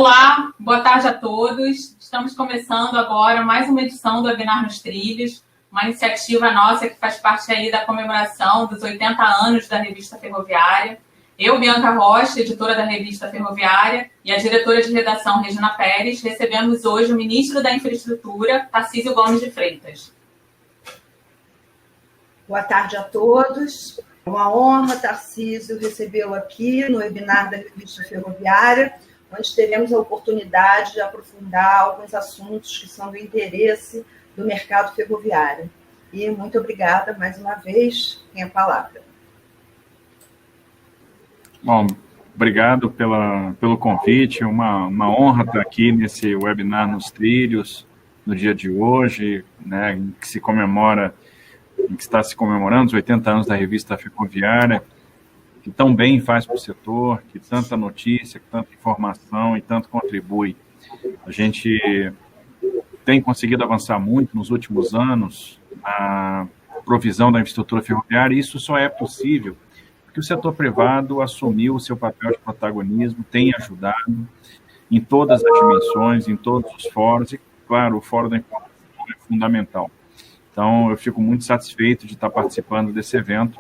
Olá, boa tarde a todos. Estamos começando agora mais uma edição do Webinar nos Trilhos, uma iniciativa nossa que faz parte aí da comemoração dos 80 anos da Revista Ferroviária. Eu, Bianca Rocha, editora da Revista Ferroviária, e a diretora de redação, Regina Pérez, recebemos hoje o ministro da Infraestrutura, Tarcísio Gomes de Freitas. Boa tarde a todos. É uma honra, Tarcísio, recebê-lo aqui no webinar da Revista Ferroviária, onde teremos a oportunidade de aprofundar alguns assuntos que são do interesse do mercado ferroviário. E muito obrigada mais uma vez. Tem a palavra. Bom, obrigado pelo convite. Uma honra estar aqui nesse webinar nos Trilhos, no dia de hoje, né, em que está se comemorando os 80 anos da Revista Ferroviária, que tão bem faz para o setor, que tanta notícia, que tanta informação e tanto contribui. A gente tem conseguido avançar muito nos últimos anos na provisão da infraestrutura ferroviária, e isso só é possível porque o setor privado assumiu o seu papel de protagonismo, tem ajudado em todas as dimensões, em todos os fóruns, e, claro, o Fórum da Informação é fundamental. Então, eu fico muito satisfeito de estar participando desse evento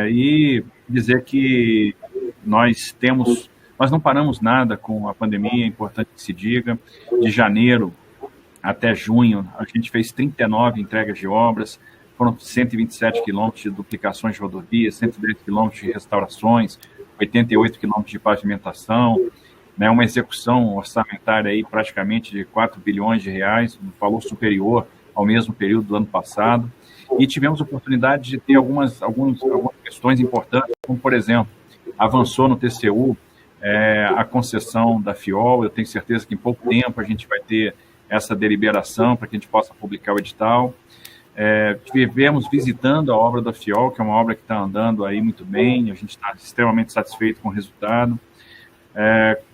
e dizer que nós não paramos nada com a pandemia, é importante que se diga. De janeiro até junho, a gente fez 39 entregas de obras, foram 127 quilômetros de duplicações de rodovias, 110 quilômetros de restaurações, 88 quilômetros de pavimentação, né, uma execução orçamentária aí praticamente de 4 bilhões de reais, um valor superior ao mesmo período do ano passado, e tivemos oportunidade de ter algumas questões importantes, como, por exemplo, avançou no TCU a concessão da FIOL. Eu tenho certeza que em pouco tempo a gente vai ter essa deliberação para que a gente possa publicar o edital. Estivemos visitando a obra da FIOL, que é uma obra que está andando aí muito bem, a gente está extremamente satisfeito com o resultado.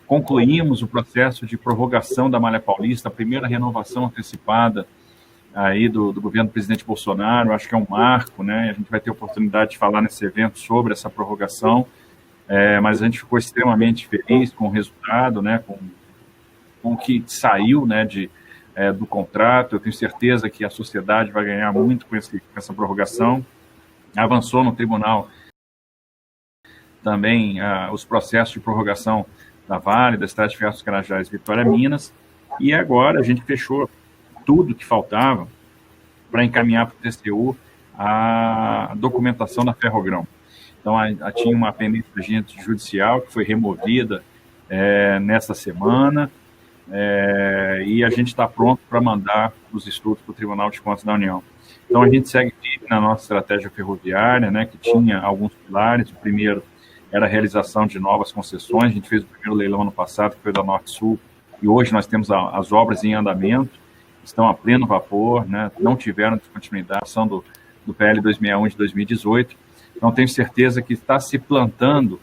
Concluímos o processo de prorrogação da Malha Paulista, a primeira renovação antecipada aí do governo do presidente Bolsonaro. Acho que é um marco, né? A gente vai ter oportunidade de falar nesse evento sobre essa prorrogação, mas a gente ficou extremamente feliz com o resultado, né? Com o que saiu, né, do contrato. Eu tenho certeza que a sociedade vai ganhar muito com essa prorrogação. Avançou no tribunal também os processos de prorrogação da Vale, da Estrada de Ferro dos Carajás e Vitória Minas, e agora a gente fechou tudo que faltava para encaminhar para o TCU a documentação da Ferrogrão. Então, tinha uma pendência judicial que foi removida nessa semana, e a gente está pronto para mandar os estudos para o Tribunal de Contas da União. Então, a gente segue firme na nossa estratégia ferroviária, né, que tinha alguns pilares. O primeiro era a realização de novas concessões. A gente fez o primeiro leilão ano passado, que foi da Norte-Sul, e hoje nós temos as obras em andamento, estão a pleno vapor, né, não tiveram descontinuidade, são do PL 261 de 2018. Então, tenho certeza que está se plantando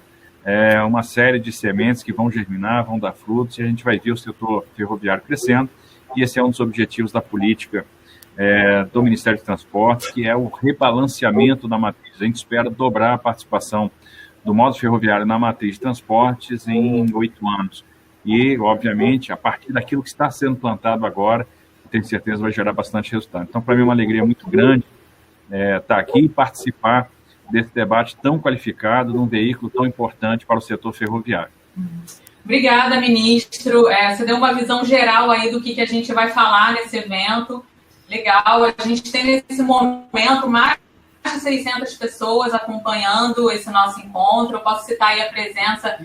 uma série de sementes que vão germinar, vão dar frutos, e a gente vai ver o setor ferroviário crescendo, e esse é um dos objetivos da política do Ministério de Transportes, que é o rebalanceamento da matriz. A gente espera dobrar a participação do modo ferroviário na matriz de transportes em 8 anos. E, obviamente, a partir daquilo que está sendo plantado agora, tenho certeza vai gerar bastante resultado. Então, para mim, é uma alegria muito grande estar aqui e participar desse debate tão qualificado, num veículo tão importante para o setor ferroviário. Obrigada, ministro. Você deu uma visão geral aí do que a gente vai falar nesse evento. Legal. A gente tem nesse momento mais de 600 pessoas acompanhando esse nosso encontro. Eu posso citar aí a presença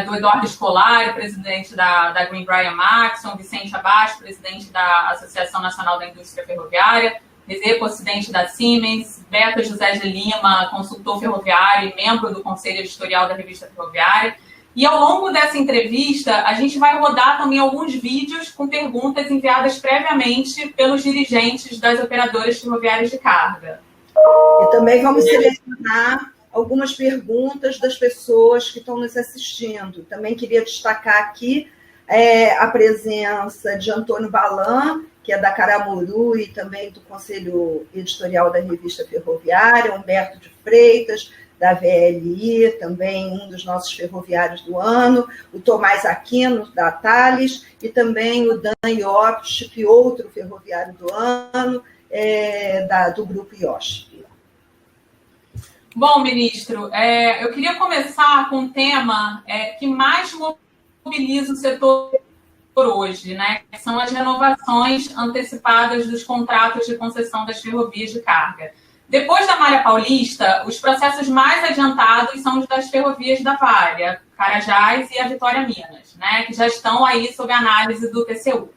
do Eduardo Scolari, presidente da Greenbrier Maxon, Vicente Abaixo, presidente da Associação Nacional da Indústria Ferroviária, Rezepo, presidente da Siemens, Beto José de Lima, consultor ferroviário e membro do Conselho Editorial da Revista Ferroviária. E ao longo dessa entrevista, a gente vai rodar também alguns vídeos com perguntas enviadas previamente pelos dirigentes das operadoras ferroviárias de carga. E também vamos selecionar algumas perguntas das pessoas que estão nos assistindo. Também queria destacar aqui a presença de Antônio Balan, que é da Caramuru e também do Conselho Editorial da Revista Ferroviária, Humberto de Freitas, da VLI, também um dos nossos ferroviários do ano, o Tomás Aquino, da Thales, e também o Dan Iopst, outro ferroviário do ano, do Grupo IOSP. Bom, ministro, eu queria começar com um tema que mais mobiliza o setor hoje, né? Que são as renovações antecipadas dos contratos de concessão das ferrovias de carga. Depois da Malha Paulista, os processos mais adiantados são os das ferrovias da Vale, Carajás e a Vitória Minas, né? Que já estão aí sob análise do TCU.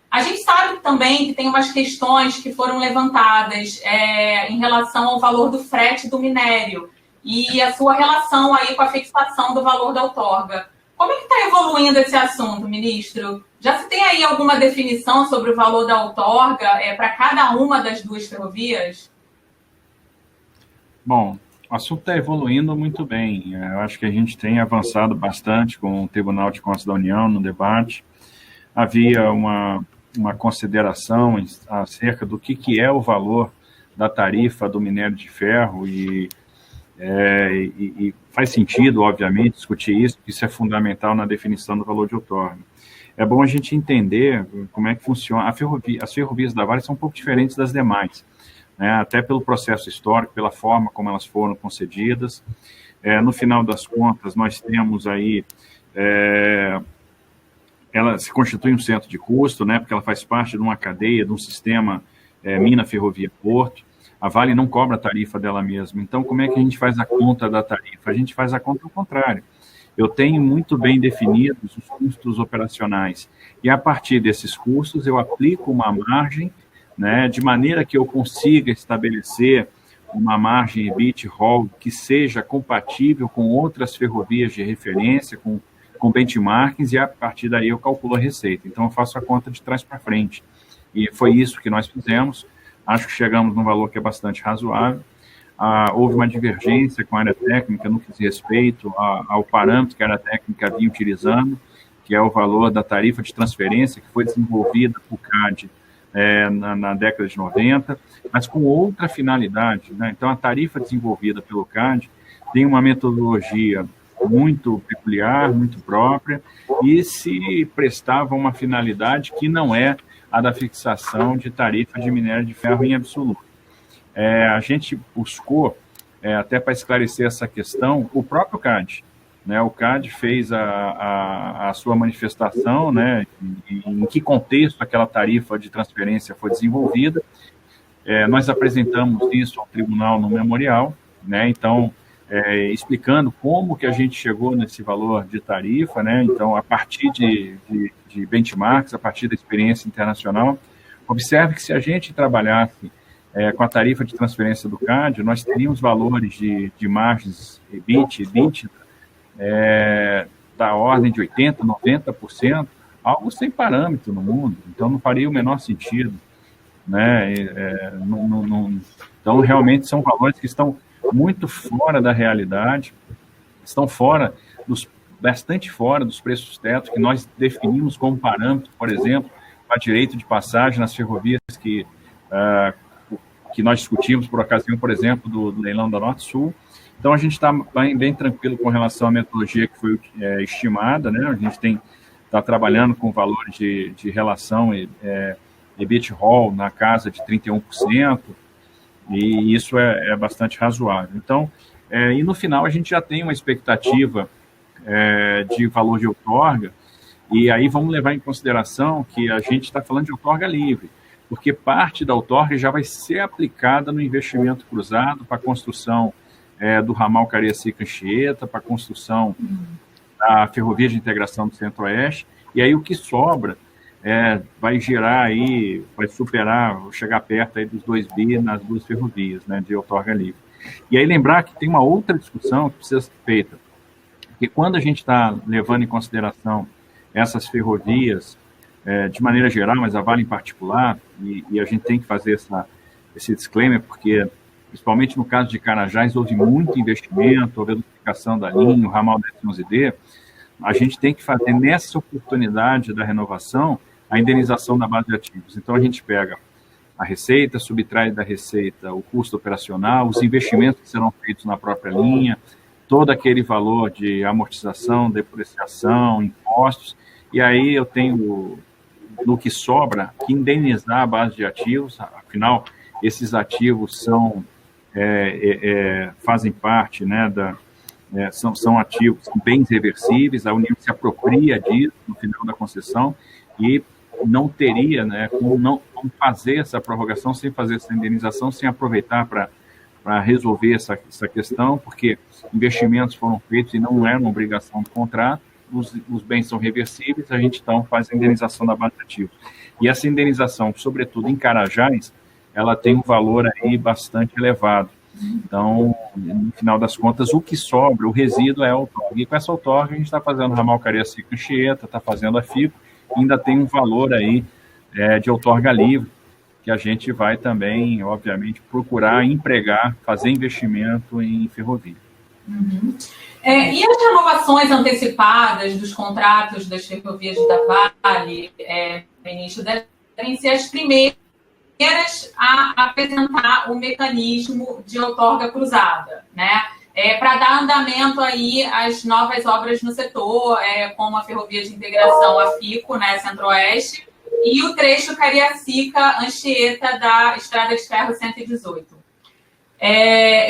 A gente sabe também que tem umas questões que foram levantadas em relação ao valor do frete do minério e a sua relação aí com a fixação do valor da outorga. Como é que está evoluindo esse assunto, ministro? Já se tem aí alguma definição sobre o valor da outorga para cada uma das duas ferrovias? Bom, o assunto está evoluindo muito bem. Eu acho que a gente tem avançado bastante com o Tribunal de Contas da União no debate. Havia uma consideração acerca do que é o valor da tarifa do minério de ferro e faz sentido, obviamente, discutir isso, porque isso é fundamental na definição do valor de outorga. É bom a gente entender como é que funciona. As ferrovias da Vale são um pouco diferentes das demais, né? Até pelo processo histórico, pela forma como elas foram concedidas. No final das contas, nós temos aí... ela se constitui um centro de custo, né? Porque ela faz parte de uma cadeia, de um sistema mina, ferrovia, porto. A Vale não cobra a tarifa dela mesma. Então, como é que a gente faz a conta da tarifa? A gente faz a conta ao contrário. Eu tenho muito bem definidos os custos operacionais. E, a partir desses custos, eu aplico uma margem, né, de maneira que eu consiga estabelecer uma margem EBIT-ROL que seja compatível com outras ferrovias de referência, com benchmarkings, e, a partir daí, eu calculo a receita. Então, eu faço a conta de trás para frente. E foi isso que nós fizemos. Acho que chegamos num valor que é bastante razoável. Houve uma divergência com a área técnica no que diz respeito ao parâmetro que a área técnica vinha utilizando, que é o valor da tarifa de transferência, que foi desenvolvida por CAD na década de 90, mas com outra finalidade, né? Então, a tarifa desenvolvida pelo CAD tem uma metodologia muito peculiar, muito própria, e se prestava uma finalidade que não é a da fixação de tarifa de minério de ferro em absoluto. A gente buscou, até para esclarecer essa questão, o próprio CAD. Né? O CAD fez a sua manifestação, né, em que contexto aquela tarifa de transferência foi desenvolvida. Nós apresentamos isso ao tribunal no memorial, né? Então, explicando como que a gente chegou nesse valor de tarifa, né? Então, a partir de benchmarks, a partir da experiência internacional. Observe que se a gente trabalhasse com a tarifa de transferência do CAD, nós teríamos valores de margens EBIT, EBITDA, da ordem de 80%, 90%, algo sem parâmetro no mundo. Então, não faria o menor sentido, né? Então, realmente, são valores que estão muito fora da realidade, estão bastante fora dos preços teto que nós definimos como parâmetro, por exemplo, para direito de passagem nas ferrovias que nós discutimos por ocasião, por exemplo, do leilão da Norte-Sul. Então, a gente está bem tranquilo com relação à metodologia que foi estimada, né? A gente está trabalhando com valores de relação EBIT-ROL na casa de 31%, e isso é bastante razoável. Então, e no final, a gente já tem uma expectativa de valor de outorga, e aí vamos levar em consideração que a gente está falando de outorga livre, porque parte da outorga já vai ser aplicada no investimento cruzado para a construção do ramal Cariacica-Anchieta, para a construção da ferrovia de integração do Centro-Oeste, e aí o que sobra vai gerar aí, vai chegar perto aí dos 2 bi nas duas ferrovias, né, de outorga livre. E aí lembrar que tem uma outra discussão que precisa ser feita, porque quando a gente está levando em consideração essas ferrovias, de maneira geral, mas a Vale em particular, e a gente tem que fazer esse disclaimer, porque, principalmente no caso de Carajás, houve muito investimento, houve a duplicação da linha, o ramal da S11D, a gente tem que fazer, nessa oportunidade da renovação, a indenização da base de ativos. Então, a gente pega a receita, subtrai da receita o custo operacional, os investimentos que serão feitos na própria linha, todo aquele valor de amortização, depreciação, impostos, e aí eu tenho, no que sobra, que indenizar a base de ativos, afinal, esses ativos fazem parte, né, são ativos, são bens reversíveis, a União se apropria disso no final da concessão e não teria, né, como fazer essa prorrogação sem fazer essa indenização, sem aproveitar para resolver essa questão, porque investimentos foram feitos e não era uma obrigação do contrato, os bens são reversíveis, a gente então faz a indenização da base de ativos. E essa indenização, sobretudo em Carajás, ela tem um valor aí bastante elevado. Então, no final das contas, o que sobra, o resíduo é a outorga. E com essa outorga, a gente está fazendo ramal Cariacica Anchieta, está fazendo a FICO, ainda tem um valor aí de outorga livre, que a gente vai também, obviamente, procurar empregar, fazer investimento em ferrovia. Uhum. E as renovações antecipadas dos contratos das ferrovias da Vale, ministro, devem ser as primeiras a apresentar o mecanismo de outorga cruzada, né? Para dar andamento aí às novas obras no setor, como a Ferrovia de Integração, a FICO, né, Centro-Oeste, e o trecho Cariacica-Anchieta da Estrada de Ferro 118.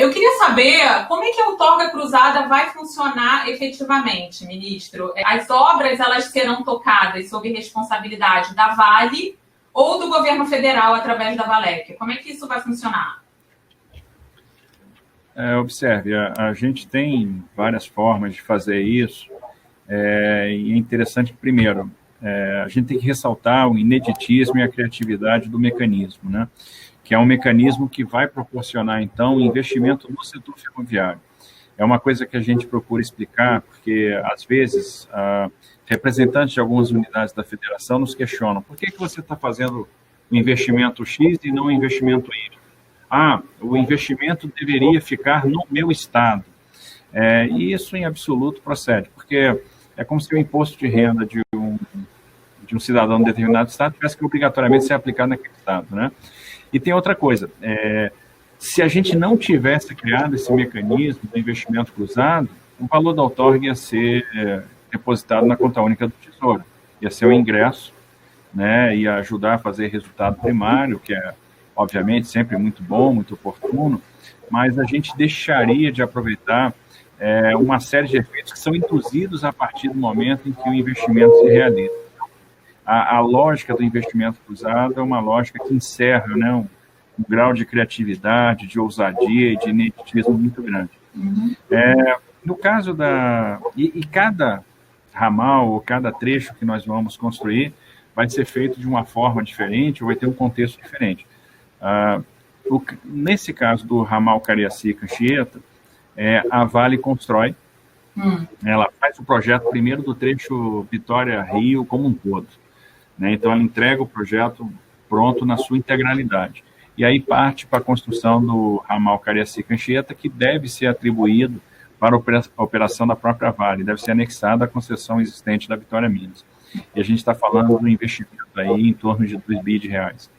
Eu queria saber como é que a outorga cruzada vai funcionar efetivamente, ministro. As obras, elas serão tocadas sob responsabilidade da Vale ou do governo federal através da Valec? Como é que isso vai funcionar? Observe, a gente tem várias formas de fazer isso, e é interessante que, primeiro, a gente tem que ressaltar o ineditismo e a criatividade do mecanismo, né? Que é um mecanismo que vai proporcionar, então, investimento no setor ferroviário. É uma coisa que a gente procura explicar, porque, às vezes, representantes de algumas unidades da federação nos questionam: por que você está fazendo o investimento X e não o investimento Y? O investimento deveria ficar no meu estado. E isso, em absoluto, procede, porque é como se o imposto de renda de um cidadão de determinado estado tivesse que obrigatoriamente ser aplicado naquele estado, né? E tem outra coisa, se a gente não tivesse criado esse mecanismo do investimento cruzado, o valor da outorga ia ser depositado na conta única do Tesouro, ia ser o ingresso, né, ia ajudar a fazer resultado primário, que é, obviamente, sempre muito bom, muito oportuno, mas a gente deixaria de aproveitar uma série de efeitos que são induzidos a partir do momento em que o investimento se realiza. A lógica do investimento cruzado é uma lógica que encerra, né, um grau de criatividade, de ousadia e de ineditismo muito grande. Uhum. No caso e cada ramal ou cada trecho que nós vamos construir vai ser feito de uma forma diferente ou vai ter um contexto diferente. Nesse caso do ramal Cariacica Anchieta, a Vale constrói, ela faz o projeto primeiro do trecho Vitória-Rio como um todo. Né? Então, ela entrega o projeto pronto na sua integralidade. E aí parte para a construção do ramal Cariacica Anchieta, que deve ser atribuído para a operação da própria Vale, deve ser anexada à concessão existente da Vitória Minas. E a gente está falando do investimento aí em torno de 2 bilhões de reais.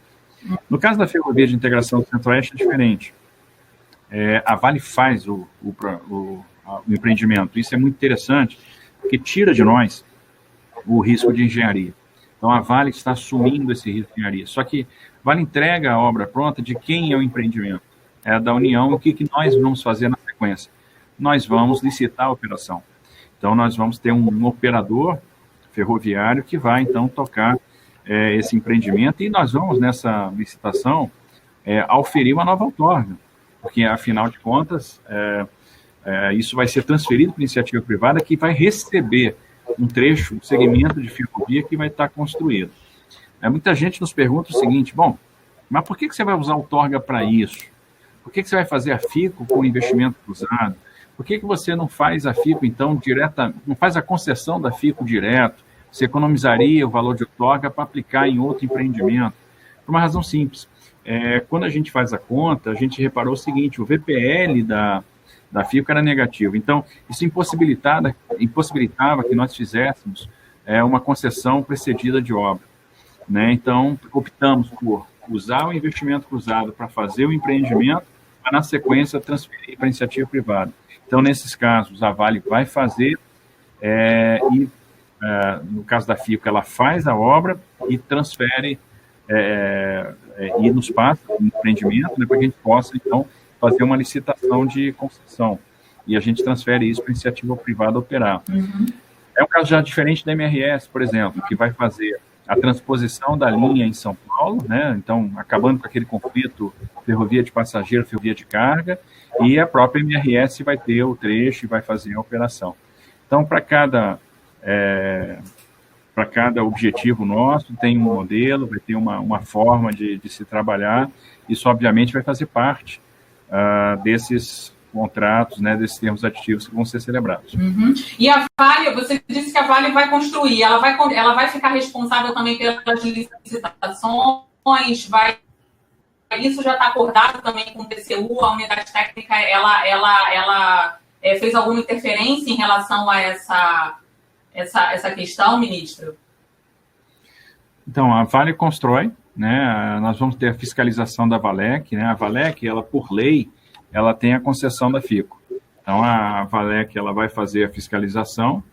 No caso da Ferrovia de Integração do Centro-Oeste é diferente. A Vale faz o empreendimento. Isso é muito interessante, porque tira de nós o risco de engenharia. Então, a Vale está assumindo esse risco de engenharia. Só que a Vale entrega a obra pronta de quem é o empreendimento. É da União. O que nós vamos fazer na sequência? Nós vamos licitar a operação. Então, nós vamos ter um operador ferroviário que vai, então, tocar esse empreendimento e nós vamos, nessa licitação, auferir uma nova outorga, porque, afinal de contas, isso vai ser transferido para a iniciativa privada que vai receber um trecho, um segmento de ferrovia que vai estar construído. Muita gente nos pergunta o seguinte: bom, mas por que você vai usar outorga para isso? Por que você vai fazer a FICO com investimento cruzado? Por que você não faz a FICO, então, não faz a concessão da FICO direto? Você economizaria o valor de outorga para aplicar em outro empreendimento? Por uma razão simples. Quando a gente faz a conta, a gente reparou o seguinte: o VPL da FICO era negativo. Então, isso impossibilitava que nós fizéssemos uma concessão precedida de obra. Né? Então, optamos por usar o investimento cruzado para fazer o empreendimento, para, na sequência, transferir para a iniciativa privada. Então, nesses casos, a Vale vai fazer no caso da FICO, ela faz a obra e transfere e nos passa o empreendimento, para que a gente possa, então, fazer uma licitação de concessão. E a gente transfere isso para a iniciativa privada operar. Uhum. É um caso já diferente da MRS, por exemplo, que vai fazer a transposição da linha em São Paulo, né? Então, acabando com aquele conflito ferrovia de passageiro, ferrovia de carga, e a própria MRS vai ter o trecho e vai fazer a operação. Então, para cada objetivo nosso, tem um modelo, vai ter uma forma de se trabalhar. Isso, obviamente, vai fazer parte desses contratos, né, desses termos aditivos que vão ser celebrados. Uhum. E a Vale, você disse que a Vale vai construir, ela vai ficar responsável também pelas licitações, isso já está acordado também com o TCU, a unidade técnica, ela fez alguma interferência em relação a essa questão, ministro? Então, a Vale constrói, né, nós vamos ter a fiscalização da Valec, né, a Valec, ela, por lei, ela tem a concessão da FICO. Então, a Valec, ela vai fazer a fiscalização,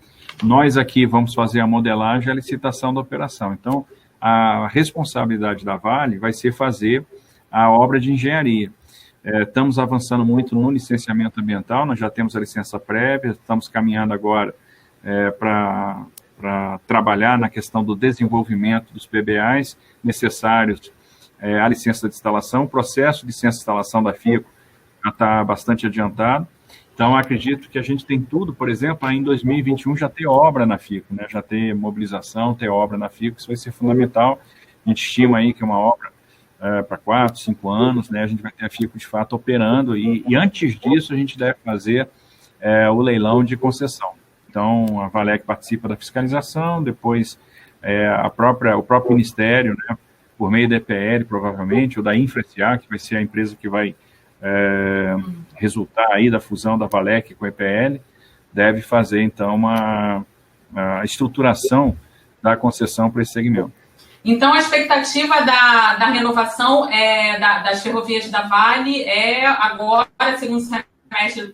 nós aqui vamos fazer a modelagem e a licitação da operação. Então, a responsabilidade da Vale vai ser fazer a obra de engenharia. Estamos avançando muito no licenciamento ambiental, nós já temos a licença prévia, estamos caminhando agora para trabalhar na questão do desenvolvimento dos PBAs necessários à licença de instalação. O processo de licença de instalação da FICO já está bastante adiantado. Então, acredito que a gente tem tudo, por exemplo, em 2021 já ter obra na FICO, né? Já ter mobilização, ter obra na FICO, isso vai ser fundamental. A gente estima aí que é uma obra para 4, 5 anos, né? A gente vai ter a FICO de fato operando e antes disso a gente deve fazer o leilão de concessão. Então, a Valec participa da fiscalização, depois o próprio Ministério, né, por meio da EPL, provavelmente, ou da Infra-SA, que vai ser a empresa que vai resultar aí da fusão da Valec com a EPL, deve fazer, então, a estruturação da concessão para esse segmento. Então, a expectativa da renovação das ferrovias da Vale agora, segundo semestre do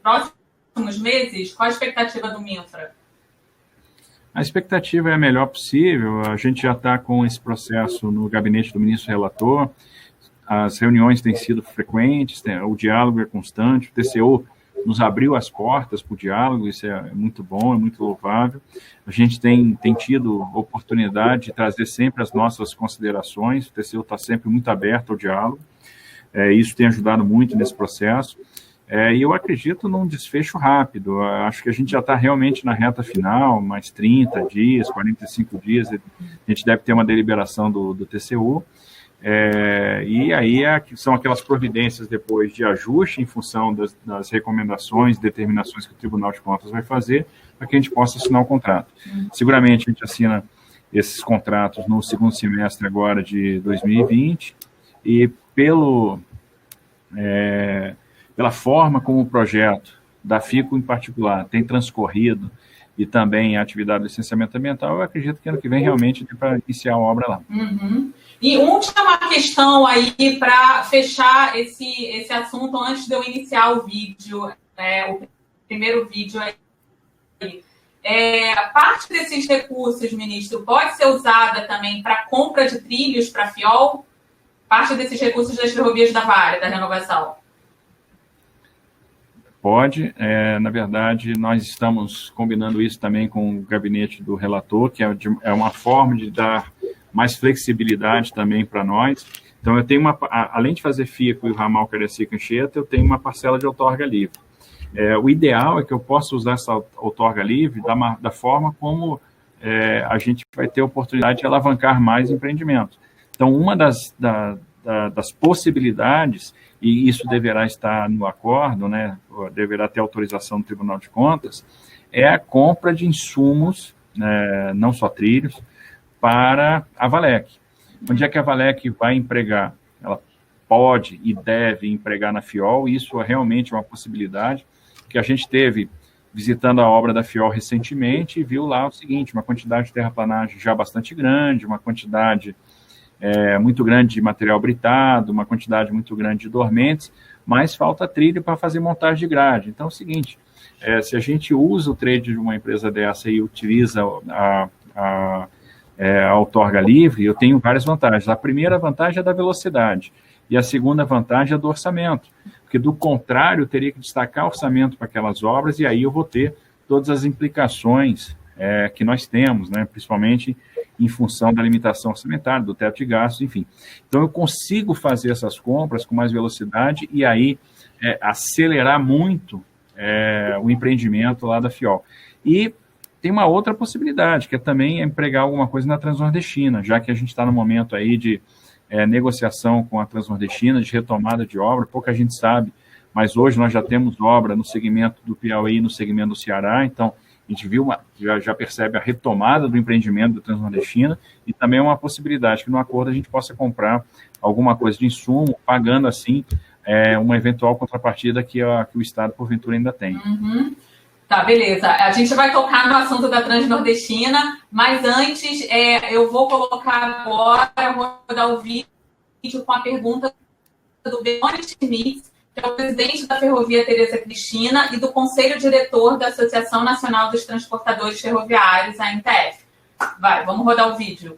próximos meses? Qual a expectativa do Minfra? A expectativa é a melhor possível. A gente já está com esse processo no gabinete do ministro relator. As reuniões têm sido frequentes, o diálogo é constante, o TCU nos abriu as portas para o diálogo, isso é muito bom, é muito louvável. A gente tem tido oportunidade de trazer sempre as nossas considerações, o TCU está sempre muito aberto ao diálogo, isso tem ajudado muito nesse processo, e eu acredito num desfecho rápido. Acho que a gente já está realmente na reta final, mais 30 dias, 45 dias, a gente deve ter uma deliberação do TCU, e aí são aquelas providências depois de ajuste em função das recomendações, determinações que o Tribunal de Contas vai fazer, para que a gente possa assinar o contrato. Seguramente a gente assina esses contratos no segundo semestre agora de 2020, e pela forma como o projeto da FICO em particular tem transcorrido, e também a atividade de licenciamento ambiental, eu acredito que ano que vem realmente tem para iniciar a obra lá. Uhum. E última questão aí para fechar esse assunto antes de eu iniciar o vídeo, o primeiro vídeo aí. Parte desses recursos, ministro, pode ser usada também para compra de trilhos para FIOL? Parte desses recursos das ferrovias da Vale, da renovação? Pode, na verdade, nós estamos combinando isso também com o gabinete do relator, que é uma forma de dar mais flexibilidade também para nós. Então, eu tenho além de fazer FICO e o ramal Cariacica-Anchieta, eu tenho uma parcela de outorga livre. O ideal é que eu possa usar essa outorga livre da forma como a gente vai ter a oportunidade de alavancar mais empreendimentos. Então, uma das possibilidades, e isso deverá estar no acordo, né, deverá ter autorização do Tribunal de Contas, é a compra de insumos, não só trilhos, para a Valec. Onde é que a Valec vai empregar? Ela pode e deve empregar na FIOL, isso é realmente uma possibilidade, que a gente teve visitando a obra da FIOL recentemente e viu lá o seguinte, uma quantidade de terraplanagem já bastante grande, uma quantidade muito grande de material britado, uma quantidade muito grande de dormentes, mas falta trilho para fazer montagem de grade. Então é o seguinte, se a gente usa o trade de uma empresa dessa e utiliza a outorga livre, eu tenho várias vantagens. A primeira vantagem é da velocidade, e a segunda vantagem é do orçamento, porque do contrário, eu teria que destacar orçamento para aquelas obras, e aí eu vou ter todas as implicações que nós temos, né, principalmente em função da limitação orçamentária, do teto de gastos, enfim. Então, eu consigo fazer essas compras com mais velocidade e aí acelerar muito o empreendimento lá da FIOL. E tem uma outra possibilidade, que é também empregar alguma coisa na Transnordestina, já que a gente está no momento aí de negociação com a Transnordestina, de retomada de obra, pouca gente sabe, mas hoje nós já temos obra no segmento do Piauí, no segmento do Ceará, então a gente viu já percebe a retomada do empreendimento da Transnordestina e também é uma possibilidade que no acordo a gente possa comprar alguma coisa de insumo, pagando assim uma eventual contrapartida que o Estado, porventura, ainda tem. Uhum. Tá, beleza. A gente vai tocar no assunto da Transnordestina, mas antes eu vou colocar agora, vou dar o vídeo com a pergunta do Benoni Schmitz, que é o presidente da Ferrovia Tereza Cristina e do Conselho Diretor da Associação Nacional dos Transportadores Ferroviários, a ANTF. Vamos rodar o vídeo.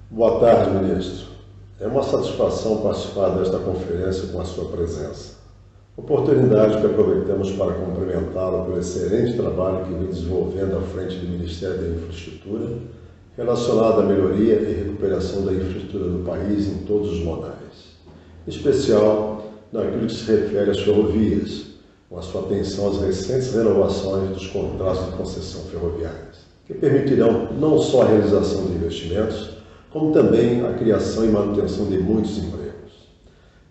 Boa tarde, ministro. É uma satisfação participar desta conferência com a sua presença. Oportunidade que aproveitamos para cumprimentá-lo pelo excelente trabalho que vem desenvolvendo à frente do Ministério da Infraestrutura, relacionado à melhoria e recuperação da infraestrutura do país em todos os modais. Em especial, naquilo que se refere às ferrovias, com a sua atenção às recentes renovações dos contratos de concessão ferroviárias, que permitirão não só a realização de investimentos, como também a criação e manutenção de muitos empregos.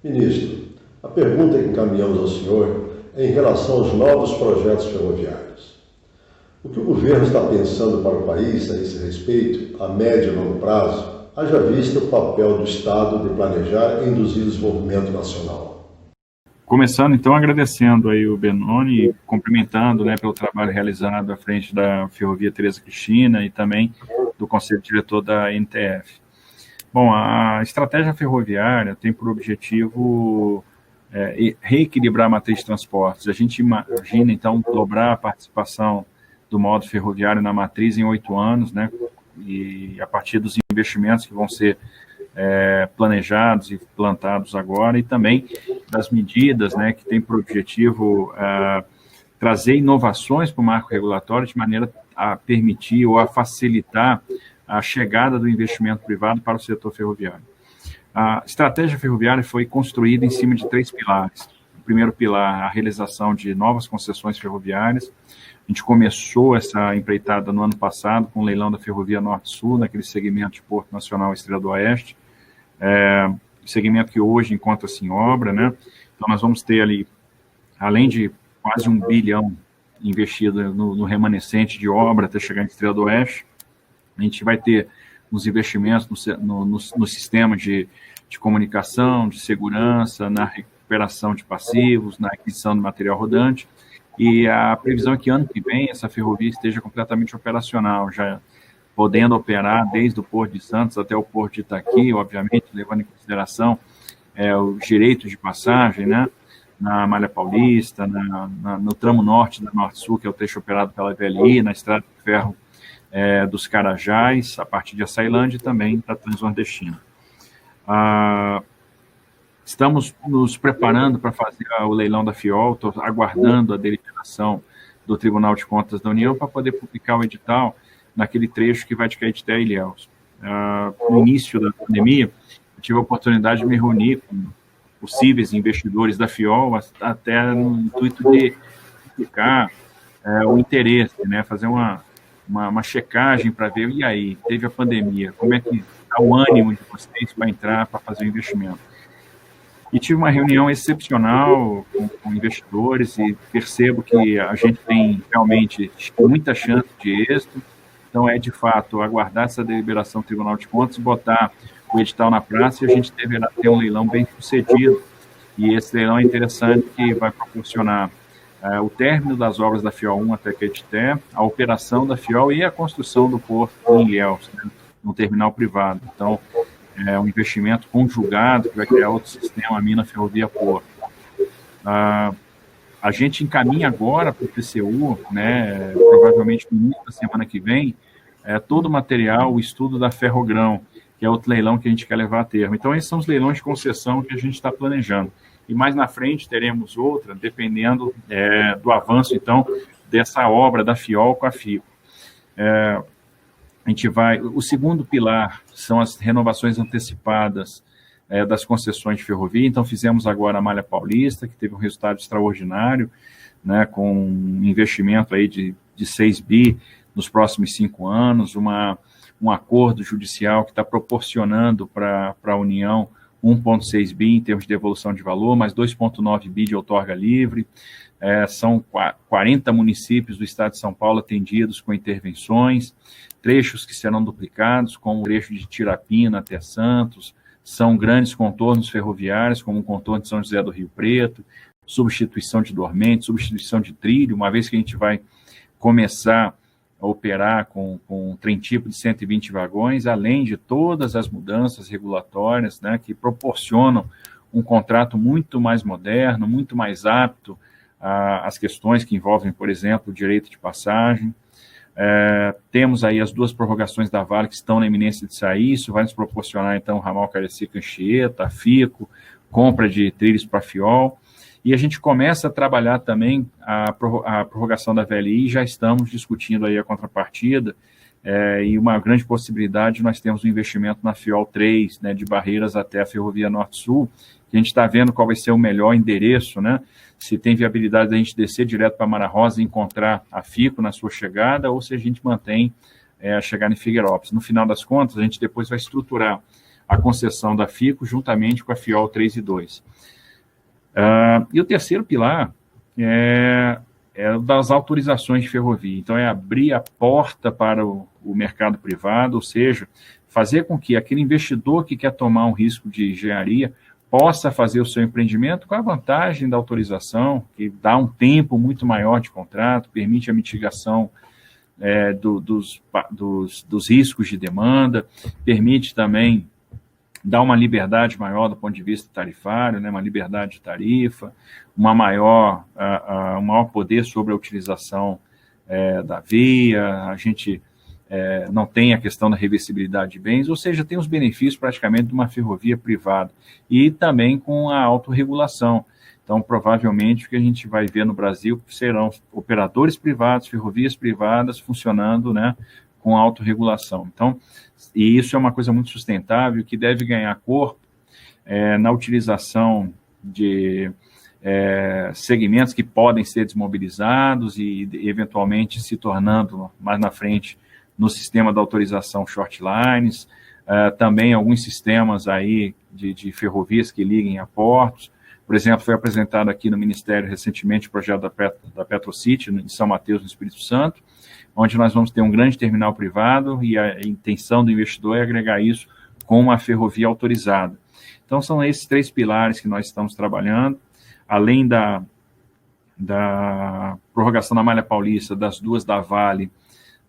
Ministro, a pergunta que encaminhamos ao senhor é em relação aos novos projetos ferroviários. O que o governo está pensando para o país a esse respeito, a médio e longo prazo, haja vista o papel do Estado de planejar e induzir o desenvolvimento nacional? Começando, então, agradecendo aí o Benoni, cumprimentando, né, pelo trabalho realizado à frente da Ferrovia Tereza Cristina e também do Conselho Diretor da NTF. Bom, a estratégia ferroviária tem por objetivo reequilibrar a matriz de transportes. A gente imagina, então, dobrar a participação do modo ferroviário na matriz em 8 anos, né, e a partir dos investimentos que vão ser planejados e plantados agora, e também das medidas, né, que tem por objetivo trazer inovações para o marco regulatório de maneira a permitir ou a facilitar a chegada do investimento privado para o setor ferroviário. A estratégia ferroviária foi construída em cima de 3 pilares. O primeiro pilar, a realização de novas concessões ferroviárias. A gente começou essa empreitada no ano passado com o leilão da Ferrovia Norte-Sul, naquele segmento de Porto Nacional Estrela do Oeste, segmento que hoje encontra-se em obra, né? Então, nós vamos ter ali, além de quase 1 bilhão investido no remanescente de obra até chegar em Estrela do Oeste, a gente vai ter uns investimentos no sistema de comunicação, de segurança, na recuperação de passivos, na aquisição de material rodante, e a previsão é que ano que vem essa ferrovia esteja completamente operacional, já podendo operar desde o Porto de Santos até o Porto de Itaqui, obviamente, levando em consideração os direitos de passagem, né, na Malha Paulista, no tramo norte da Norte-Sul, que é o trecho operado pela VLI, na estrada de ferro dos Carajás, a partir de Açailândia e também da Transnordestina. Estamos nos preparando para fazer o leilão da FIOL, estou aguardando a deliberação do Tribunal de Contas da União para poder publicar o edital naquele trecho que vai de Caetité a Ilhéus. No início da pandemia, eu tive a oportunidade de me reunir com possíveis investidores da FIOL, até no intuito de explicar o interesse, né, fazer uma checagem para ver, e aí, teve a pandemia, como é que está o ânimo de vocês para entrar, para fazer o investimento? E tive uma reunião excepcional com investidores e percebo que a gente tem realmente muita chance de êxito. Então, de fato, aguardar essa deliberação do Tribunal de Contas, botar o edital na praça e a gente deverá ter um leilão bem sucedido. E esse leilão é interessante, que vai proporcionar o término das obras da FIOL 1 até Caetité, a operação da FIOL e a construção do porto em Ilhéus, né, no terminal privado. Então, um investimento conjugado que vai criar outro sistema, mina, ferrovia, porto. A gente encaminha agora para o TCU, né, provavelmente no início da semana que vem, todo o material, o estudo da Ferrogrão, que é outro leilão que a gente quer levar a termo. Então, esses são os leilões de concessão que a gente está planejando. E mais na frente teremos outra, dependendo do avanço, então, dessa obra da FIOL com a FICO. A gente vai... O segundo pilar são as renovações antecipadas das concessões de ferrovia. Então, fizemos agora a Malha Paulista, que teve um resultado extraordinário, né, com um investimento aí de 6 bi nos próximos 5 anos, um acordo judicial que está proporcionando para a União 1,6 bi em termos de devolução de valor, mais 2,9 bi de outorga livre. São 40 municípios do estado de São Paulo atendidos com intervenções, trechos que serão duplicados, como o trecho de Tirapina até Santos, são grandes contornos ferroviários, como o contorno de São José do Rio Preto, substituição de dormente, substituição de trilho, uma vez que a gente vai começar a operar com um trem tipo de 120 vagões, além de todas as mudanças regulatórias, né, que proporcionam um contrato muito mais moderno, muito mais apto às questões que envolvem, por exemplo, o direito de passagem. Temos aí as 2 prorrogações da Vale que estão na iminência de sair, isso vai nos proporcionar, então, o ramal Cariacica-Anchieta, a FICO, compra de trilhos para a FIOL, e a gente começa a trabalhar também a prorrogação da VLI, já estamos discutindo aí a contrapartida, e uma grande possibilidade, nós temos um investimento na FIOL 3, né, de Barreiras até a Ferrovia Norte-Sul, que a gente está vendo qual vai ser o melhor endereço, né, se tem viabilidade da gente descer direto para Mara Rosa e encontrar a FICO na sua chegada, ou se a gente mantém a chegada em Figueirópolis. No final das contas, a gente depois vai estruturar a concessão da FICO juntamente com a FIOL 3 e 2. E o terceiro pilar é das autorizações de ferrovia. Então, é abrir a porta para o mercado privado, ou seja, fazer com que aquele investidor que quer tomar um risco de engenharia possa fazer o seu empreendimento com a vantagem da autorização, que dá um tempo muito maior de contrato, permite a mitigação dos riscos de demanda, permite também dar uma liberdade maior do ponto de vista tarifário, né, uma liberdade de tarifa, um maior poder sobre a utilização da via, a gente não tem a questão da reversibilidade de bens, ou seja, tem os benefícios praticamente de uma ferrovia privada, e também com a autorregulação. Então, provavelmente, o que a gente vai ver no Brasil serão operadores privados, ferrovias privadas funcionando, né, com autorregulação. Então, e isso é uma coisa muito sustentável, que deve ganhar corpo na utilização de segmentos que podem ser desmobilizados e, eventualmente, se tornando, mais na frente, no sistema da autorização short lines, também alguns sistemas aí de ferrovias que liguem a portos. Por exemplo, foi apresentado aqui no Ministério recentemente o projeto da PetroCity, em São Mateus, no Espírito Santo, onde nós vamos ter um grande terminal privado e a intenção do investidor é agregar isso com uma ferrovia autorizada. Então, são esses 3 pilares que nós estamos trabalhando, além da prorrogação da Malha Paulista, das 2 da Vale,